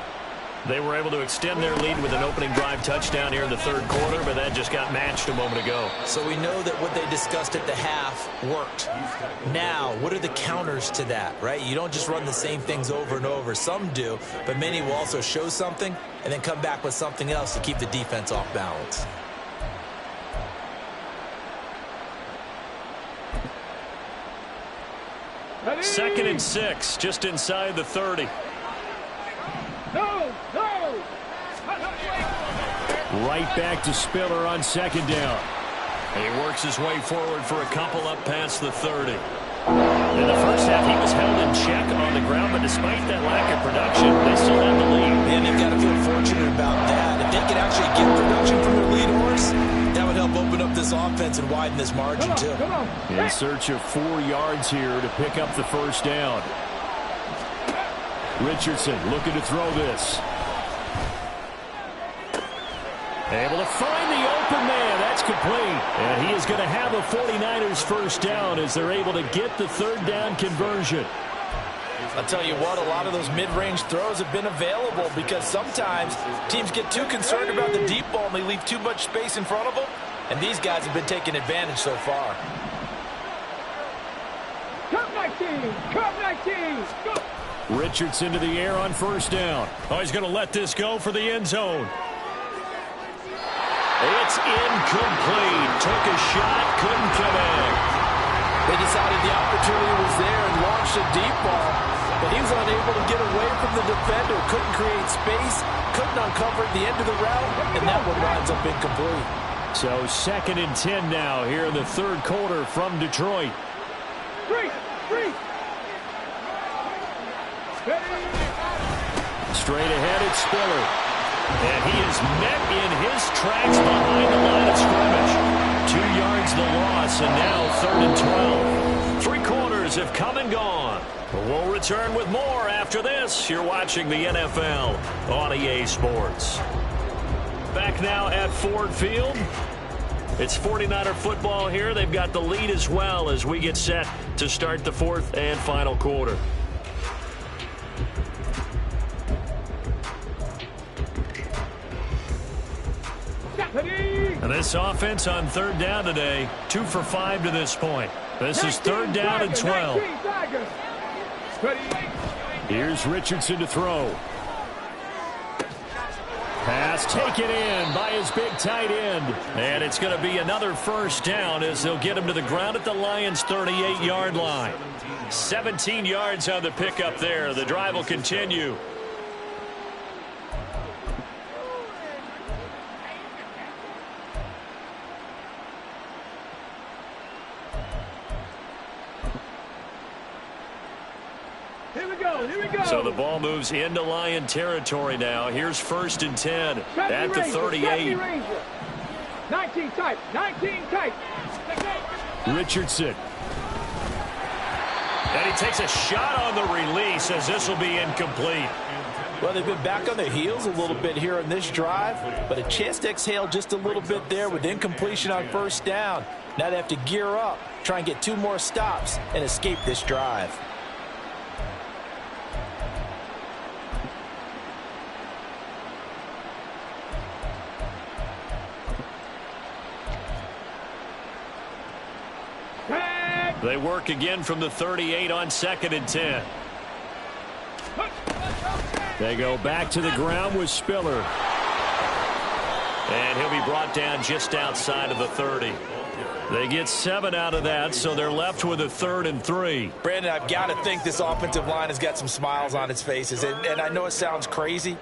S5: They were able to extend their lead with an opening drive touchdown here in the 3rd quarter, but that just got matched a moment ago.
S3: So we know that what they discussed at the half worked. Now, what are the counters to that, right? You don't just run the same things over and over. Some do, but many will also show something and then come back with something else to keep the defense off balance.
S1: Second and 6, just inside the 30.
S4: No.
S5: Right back to Spiller on 2nd down.
S1: He works his way forward for a couple up past the 30. In the first half, he was held in check on the ground, but despite that lack of production, they still have the lead.
S3: And they've got to feel fortunate about that. defense and widen this margin, too.
S4: Come on.
S5: In search of 4 yards here to pick up the first down. Richardson looking to throw this. Able to find the open man. That's complete. And he is going to have a 49ers first down as they're able to get the third down conversion.
S2: I'll tell you what, a lot of those mid-range throws have been available because sometimes teams get too concerned about the deep ball and they leave too much space in front of them. And these guys have been taking advantage so far.
S4: Cup 19. Cup 19. Go.
S5: Richardson to the air on first down. Oh, he's going to let this go for the end zone. It's incomplete. Took a shot, couldn't connect.
S2: They decided the opportunity was there and launched a deep ball, but he was unable to get away from the defender, couldn't create space, couldn't uncover at the end of the route, and that one winds up incomplete.
S5: So 2nd and 10 now here in the third quarter from Detroit.
S4: Free.
S5: Straight ahead, it's Spiller. And he is met in his tracks behind the line of scrimmage. 2 yards the loss, and now 3rd and 12. 3 quarters have come and gone. We'll return with more after this. You're watching the NFL on EA Sports. Back now at Ford Field. It's 49er football here. They've got the lead as well as we get set to start the 4th and final quarter. And this offense on 3rd down today, 2 for 5 to this point. This is 3rd down and 12. Here's Richardson to throw. Pass taken in by his big tight end. And it's going to be another first down as they'll get him to the ground at the Lions' 38-yard line. 17 yards on the pickup there. The drive will continue. So the ball moves into Lion territory now. Here's 1st and 10 at the 38.
S4: 19 tight.
S5: Richardson. And he takes a shot on the release as this will be incomplete.
S2: Well, they've been back on their heels a little bit here on this drive, but a chance to exhale just a little bit there with incompletion on first down. Now they have to gear up, try and get 2 more stops and escape this drive.
S5: They work again from the 38 on 2nd and 10. They go back to the ground with Spiller. And he'll be brought down just outside of the 30. They get 7 out of that, so they're left with a 3rd and 3.
S2: Brandon, I've got to think this offensive line has got some smiles on its faces. And I know it sounds crazy,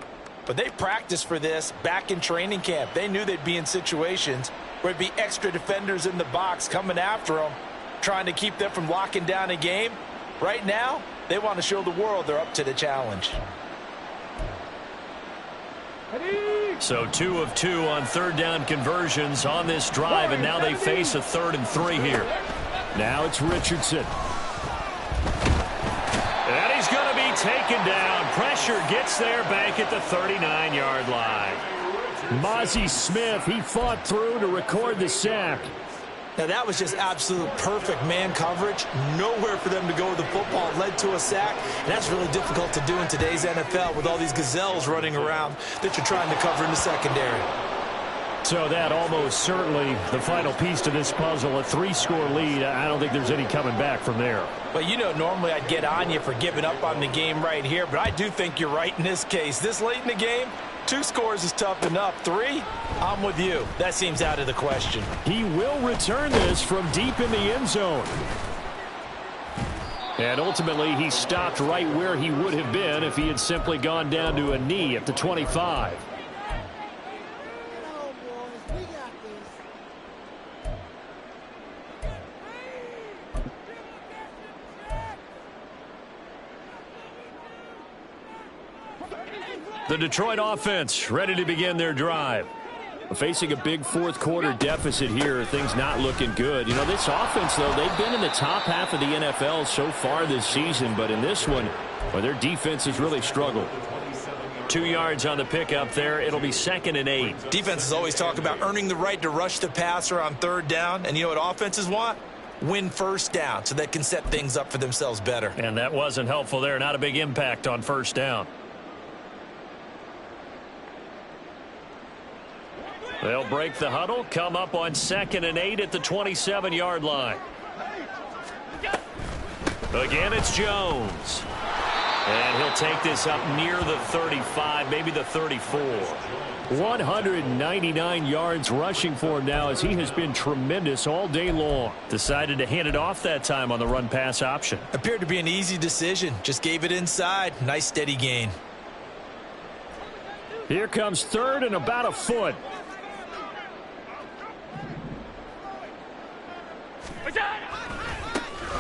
S2: but they practiced for this back in training camp. They knew they'd be in situations where it'd be extra defenders in the box coming after them, trying to keep them from locking down a game. Right now, they want to show the world they're up to the challenge.
S5: So 2 of 2 on 3rd down conversions on this drive, and now they face a 3rd and 3 here. Now it's Richardson. And he's going to be taken down. Pressure gets there back at the 39-yard line. Mozzie Smith, he fought through to record the sack.
S2: Now, that was just absolute perfect man coverage. Nowhere for them to go with the football. It led to a sack. And that's really difficult to do in today's NFL with all these gazelles running around that you're trying to cover in the secondary.
S5: So that almost certainly the final piece to this puzzle, a 3-score lead. I don't think there's any coming back from there.
S2: Well, you know, normally I'd get on you for giving up on the game right here, but I do think you're right in this case. This late in the game, 2 scores is tough enough. 3, I'm with you. That seems out of the question.
S5: He will return this from deep in the end zone. And ultimately, he stopped right where he would have been if he had simply gone down to a knee at the 25. The Detroit offense ready to begin their drive. Facing a big fourth quarter deficit here, things not looking good. You know, this offense, though, they've been in the top half of the NFL so far this season, but in this one, well, their defense has really struggled. 2 yards on the pickup there. It'll be 2nd and 8.
S3: Defenses always talk about earning the right to rush the passer on 3rd down, and you know what offenses want? Win 1st down so they can set things up for themselves better.
S5: And that wasn't helpful there. Not a big impact on 1st down. They'll break the huddle, come up on 2nd and 8 at the 27-yard line. Again, it's Jones. And he'll take this up near the 35, maybe the 34. 199 yards rushing for him now as he has been tremendous all day long. Decided to hand it off that time on the run-pass option.
S3: Appeared to be an easy decision. Just gave it inside. Nice steady gain.
S5: Here comes 3rd and about a foot.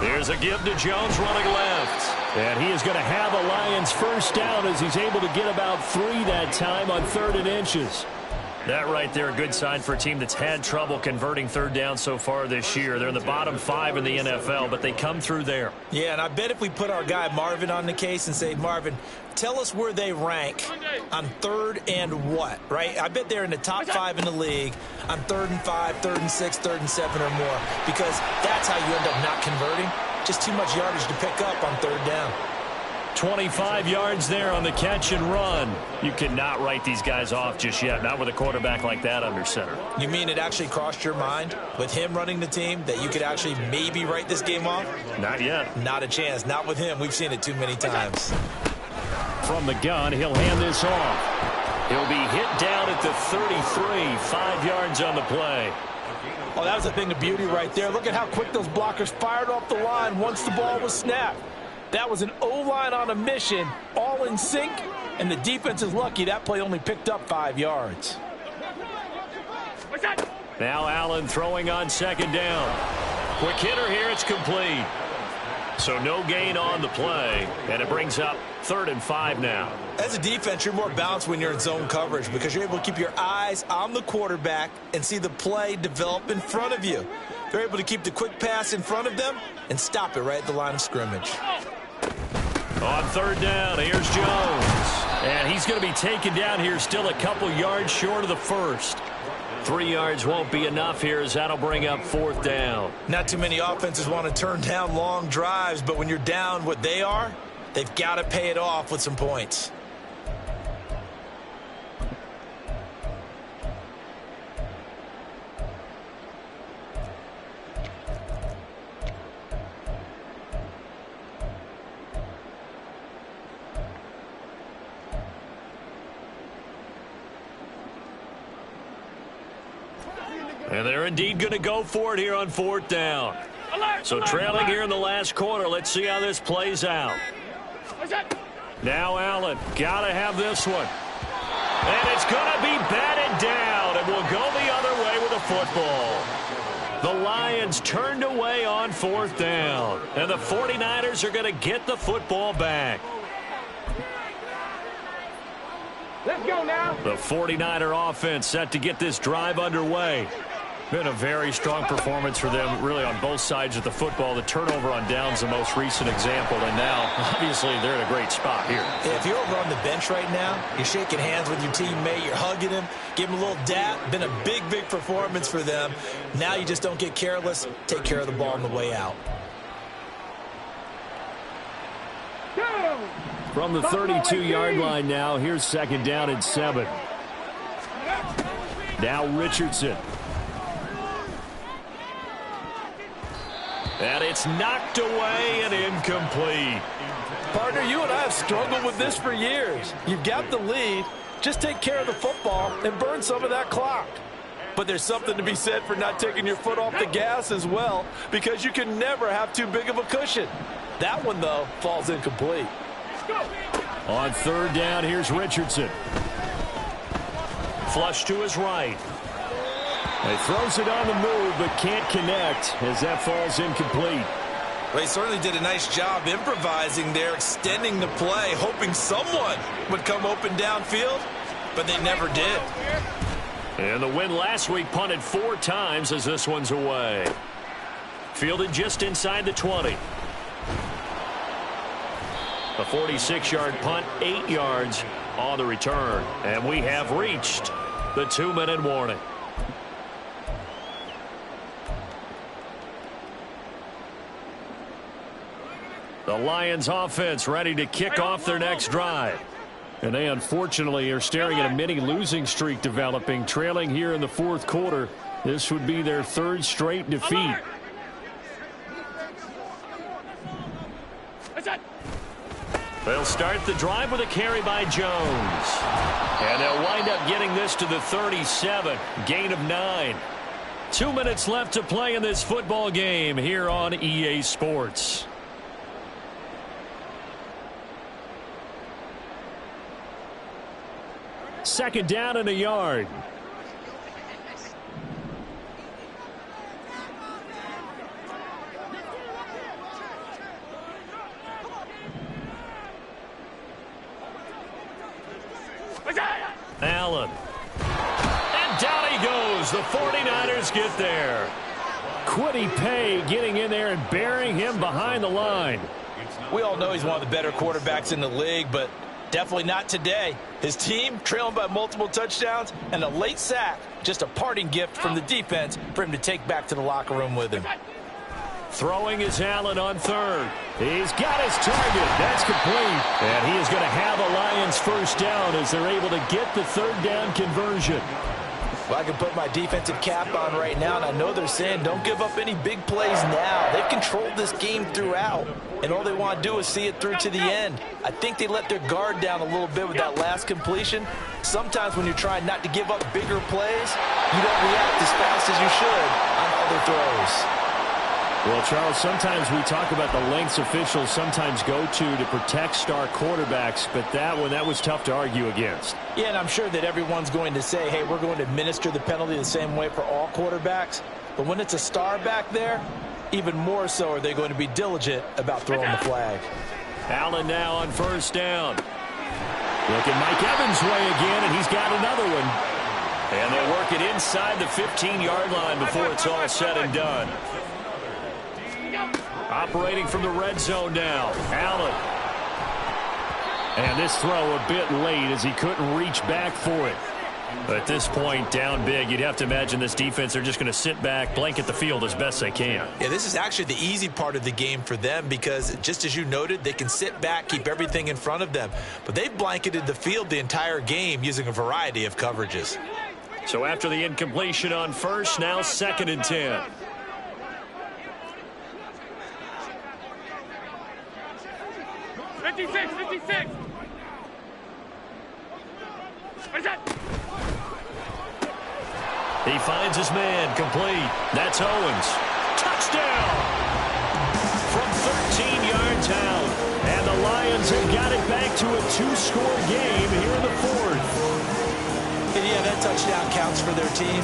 S5: Here's a give to Jones running left. And he is going to have a Lions 1st down as he's able to get about 3 that time on 3rd and inches. That right there, a good sign for a team that's had trouble converting 3rd down so far this year. They're in the bottom 5 in the NFL, but they come through there.
S3: Yeah, and I bet if we put our guy Marvin on the case and say, Marvin, tell us where they rank on 3rd and what, right? I bet they're in the top 5 in the league on 3rd and 5, 3rd and 6, 3rd and 7 or more, because that's how you end up not converting. Just too much yardage to pick up on 3rd down.
S5: 25 yards there on the catch and run. You cannot write these guys off just yet, not with a quarterback like that under center.
S3: You mean it actually crossed your mind with him running the team that you could actually maybe write this game off?
S5: Not yet.
S3: Not a chance. Not with him. We've seen it too many times.
S5: From the gun, he'll hand this off. He'll be hit down at the 33, 5 yards on the play.
S2: Oh, that was a thing of beauty right there. Look at how quick those blockers fired off the line once the ball was snapped. That was an O-line on a mission, all in sync, and the defense is lucky that play only picked up 5 yards.
S5: Now Allen throwing on 2nd down. Quick hitter here, it's complete. So no gain on the play, and it brings up 3rd and 5 now.
S3: As a defense, you're more balanced when you're in zone coverage because you're able to keep your eyes on the quarterback and see the play develop in front of you. They're able to keep the quick pass in front of them and stop it right at the line of scrimmage.
S5: On 3rd down, here's Jones. And he's going to be taken down here, still a couple yards short of the 1st. 3 yards won't be enough here as that'll bring up 4th down.
S3: Not too many offenses want to turn down long drives, but when you're down what they are, they've got to pay it off with some points.
S5: And they're indeed going to go for it here on 4th down. So trailing here in the last quarter. Let's see how this plays out. Now Allen, got to have this one. And it's going to be batted down, and we'll go the other way with the football. The Lions turned away on 4th down, and the 49ers are going to get the football back.
S4: Let's go now.
S5: The 49er offense set to get this drive underway. Been a very strong performance for them, really, on both sides of the football. The turnover on downs, the most recent example, and now, obviously, they're in a great spot here.
S3: If you're over on the bench right now, you're shaking hands with your teammate, you're hugging him, give him a little dap. Been a big, big performance for them. Now you just don't get careless. Take care of the ball on the way out.
S5: From the 32-yard line now, here's 2nd down and 7. Now Richardson. And it's knocked away and incomplete.
S2: Partner, you and I have struggled with this for years. You've got the lead. Just take care of the football and burn some of that clock. But there's something to be said for not taking your foot off the gas as well, because you can never have too big of a cushion. That one, though, falls incomplete.
S5: On 3rd down, here's Richardson. Flush to his right. He throws it on the move, but can't connect as that falls incomplete.
S3: Well, he certainly did a nice job improvising there, extending the play, hoping someone would come open downfield, but they never did.
S1: And the win last week punted 4 times as this one's away. Fielded just inside the 20. A 46-yard punt, 8 yards on the return. And we have reached the 2-minute warning. The Lions offense ready to kick off their next drive. And they unfortunately are staring at a mini losing streak developing, trailing here in the 4th quarter. This would be their 3rd straight defeat. They'll start the drive with a carry by Jones. And they'll wind up getting this to the 37, gain of 9. 2 minutes left to play in this football game here on EA Sports. Second down and a yard. Allen. And down he goes. The 49ers get there. Kwity Paye getting in there and burying him behind the line.
S2: We all know he's one of the better quarterbacks in the league, but definitely not today. His team trailing by multiple touchdowns and a late sack. Just a parting gift from the defense for him to take back to the locker room with him.
S1: Throwing is Allen on 3rd. He's got his target. That's complete. And he is going to have a Lions first down as they're able to get the 3rd down conversion.
S2: Well, I can put my defensive cap on right now, and I know they're saying don't give up any big plays now. They've controlled this game throughout, and all they want to do is see it through to the end. I think they let their guard down a little bit with that last completion. Sometimes when you're trying not to give up bigger plays, you don't react as fast as you should on other throws.
S1: Well, Charles, sometimes we talk about the lengths officials sometimes go to protect star quarterbacks, but that was tough to argue against.
S2: Yeah, and I'm sure that everyone's going to say, hey, we're going to administer the penalty the same way for all quarterbacks. But when it's a star back there, even more so are they going to be diligent about throwing the flag.
S1: Allen now on 1st down. Looking Mike Evans' way again, and he's got another one. And they'll work it inside the 15-yard line before it's all said and done. Operating from the red zone now, Allen. And this throw a bit late as he couldn't reach back for it. At this point, down big, you'd have to imagine this defense are just going to sit back, blanket the field as best they can.
S3: Yeah, this is actually the easy part of the game for them because, just as you noted, they can sit back, keep everything in front of them. But they've blanketed the field the entire game using a variety of coverages.
S1: So after the incompletion on 1st, now 2nd and 10. He finds his man, complete. That's Owens. Touchdown! From 13 yards out. And the Lions have got it back to a 2-score game here in the 4th.
S2: And yeah, that touchdown counts for their team,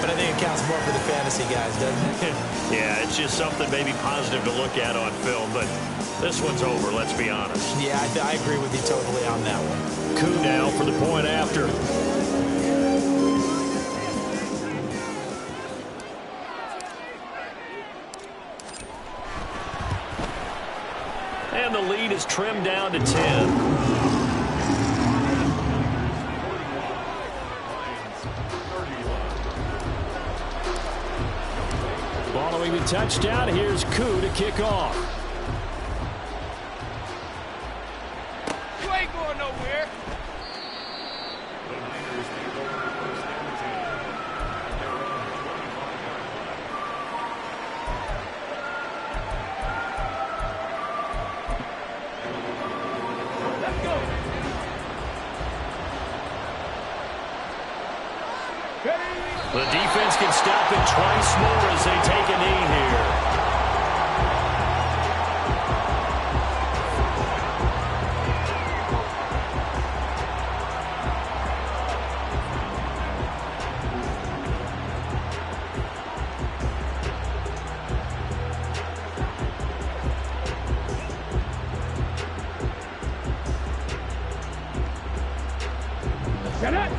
S2: but I think it counts more for the fantasy guys, doesn't it?
S1: Yeah, it's just something maybe positive to look at on film, but this one's over, let's be honest.
S2: Yeah, I agree with you totally on that one.
S1: Koo now for the point after. And the lead is trimmed down to 10. Following the touchdown, here's Koo to kick off.
S4: You ain't going nowhere. Let's go.
S1: The defense can stop it twice more as they take a knee here.
S4: Get it.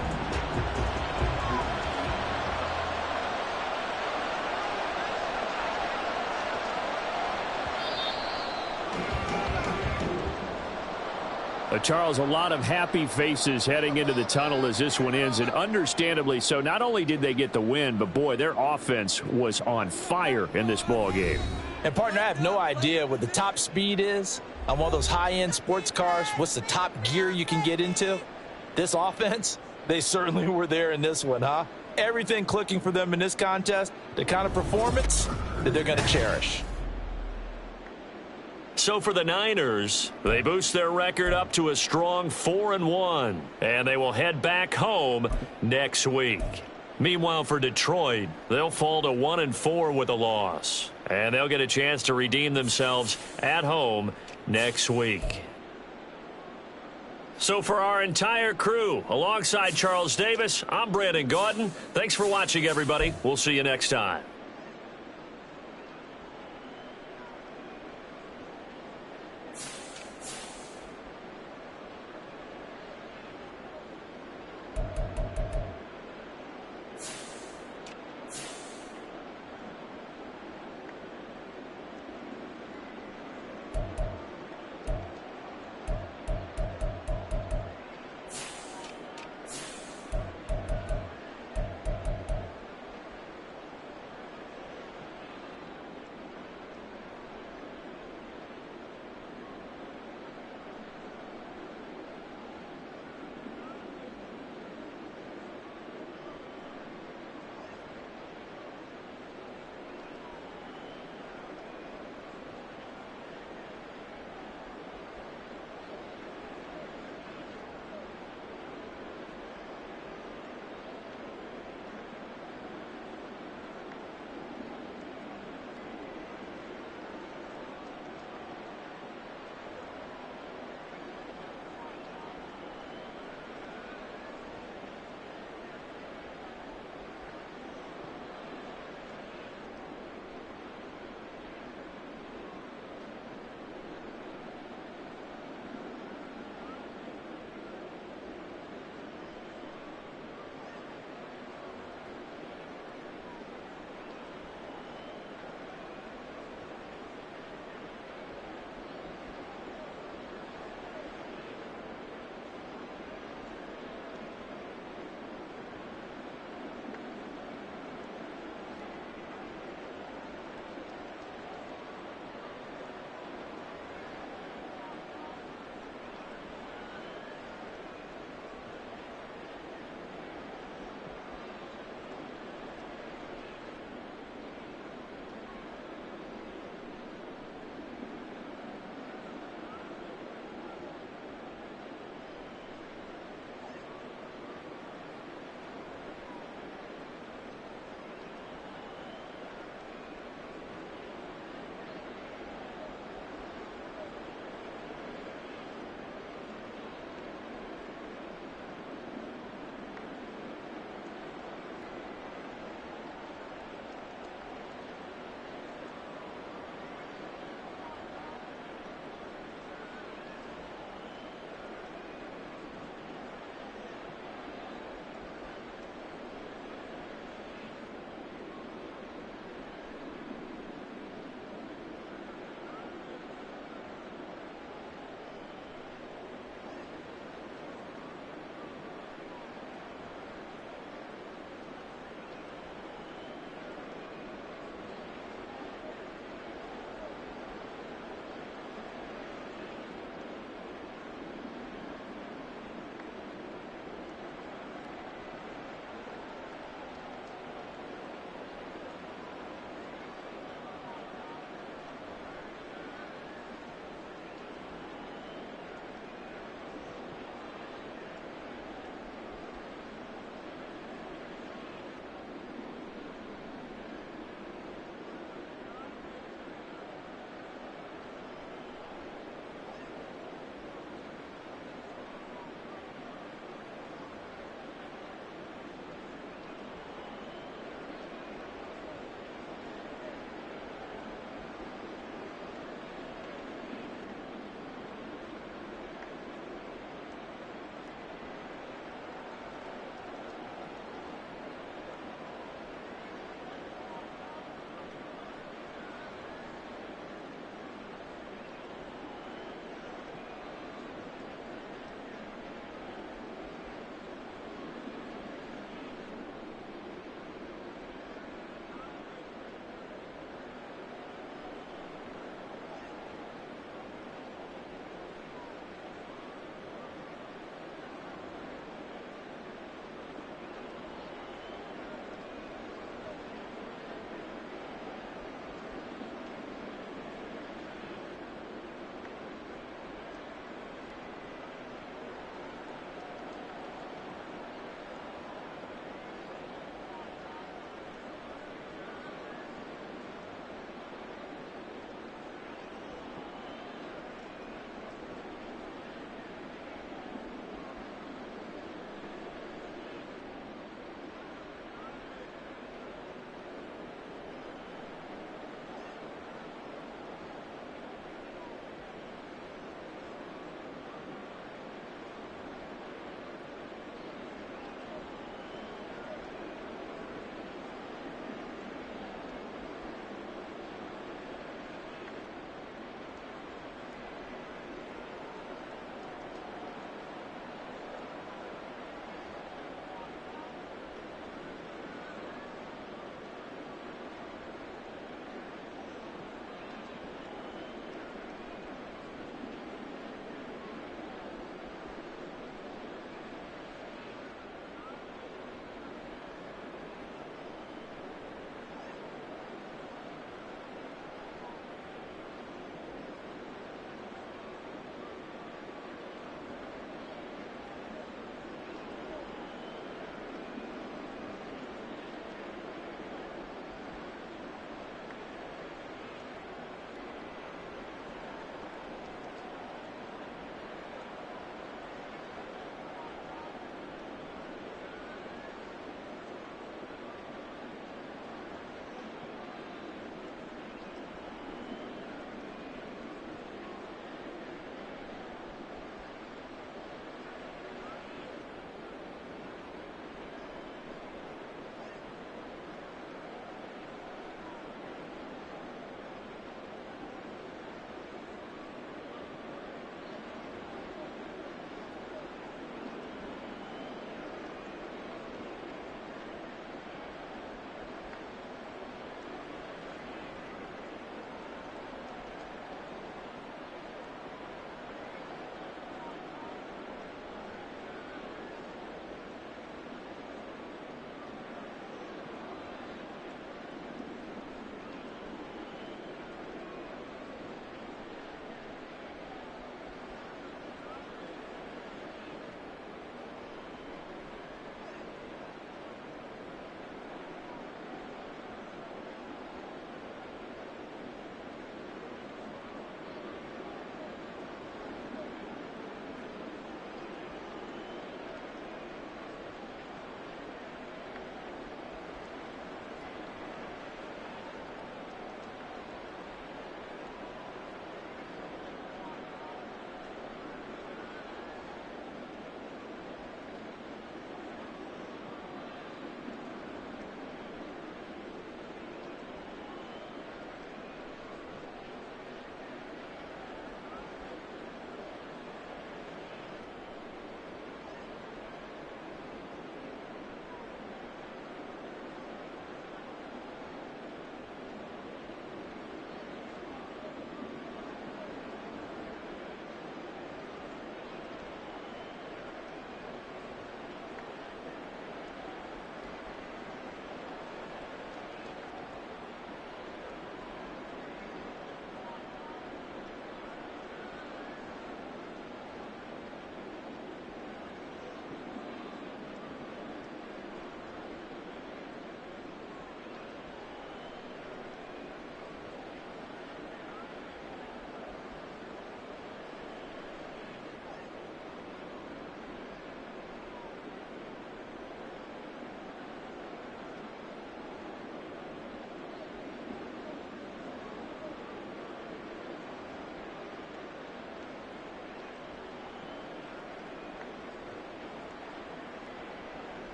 S5: Charles, a lot of happy faces heading into the tunnel as this one ends, and understandably so. Not only did they get the win, but, boy, their offense was on fire in this ball game.
S2: And, partner, I have no idea what the top speed is on one of those high-end sports cars. What's the top gear you can get into? This offense, they certainly were there in this one, huh? Everything clicking for them in this contest, the kind of performance that they're going to cherish.
S5: So for the Niners, they boost their record up to a strong 4-1, and they will head back home next week. Meanwhile, for Detroit, they'll fall to 1-4 with a loss, and they'll get a chance to redeem themselves at home next week. So for our entire crew, alongside Charles Davis, I'm Brandon Gaudin. Thanks for watching, everybody. We'll see you next time.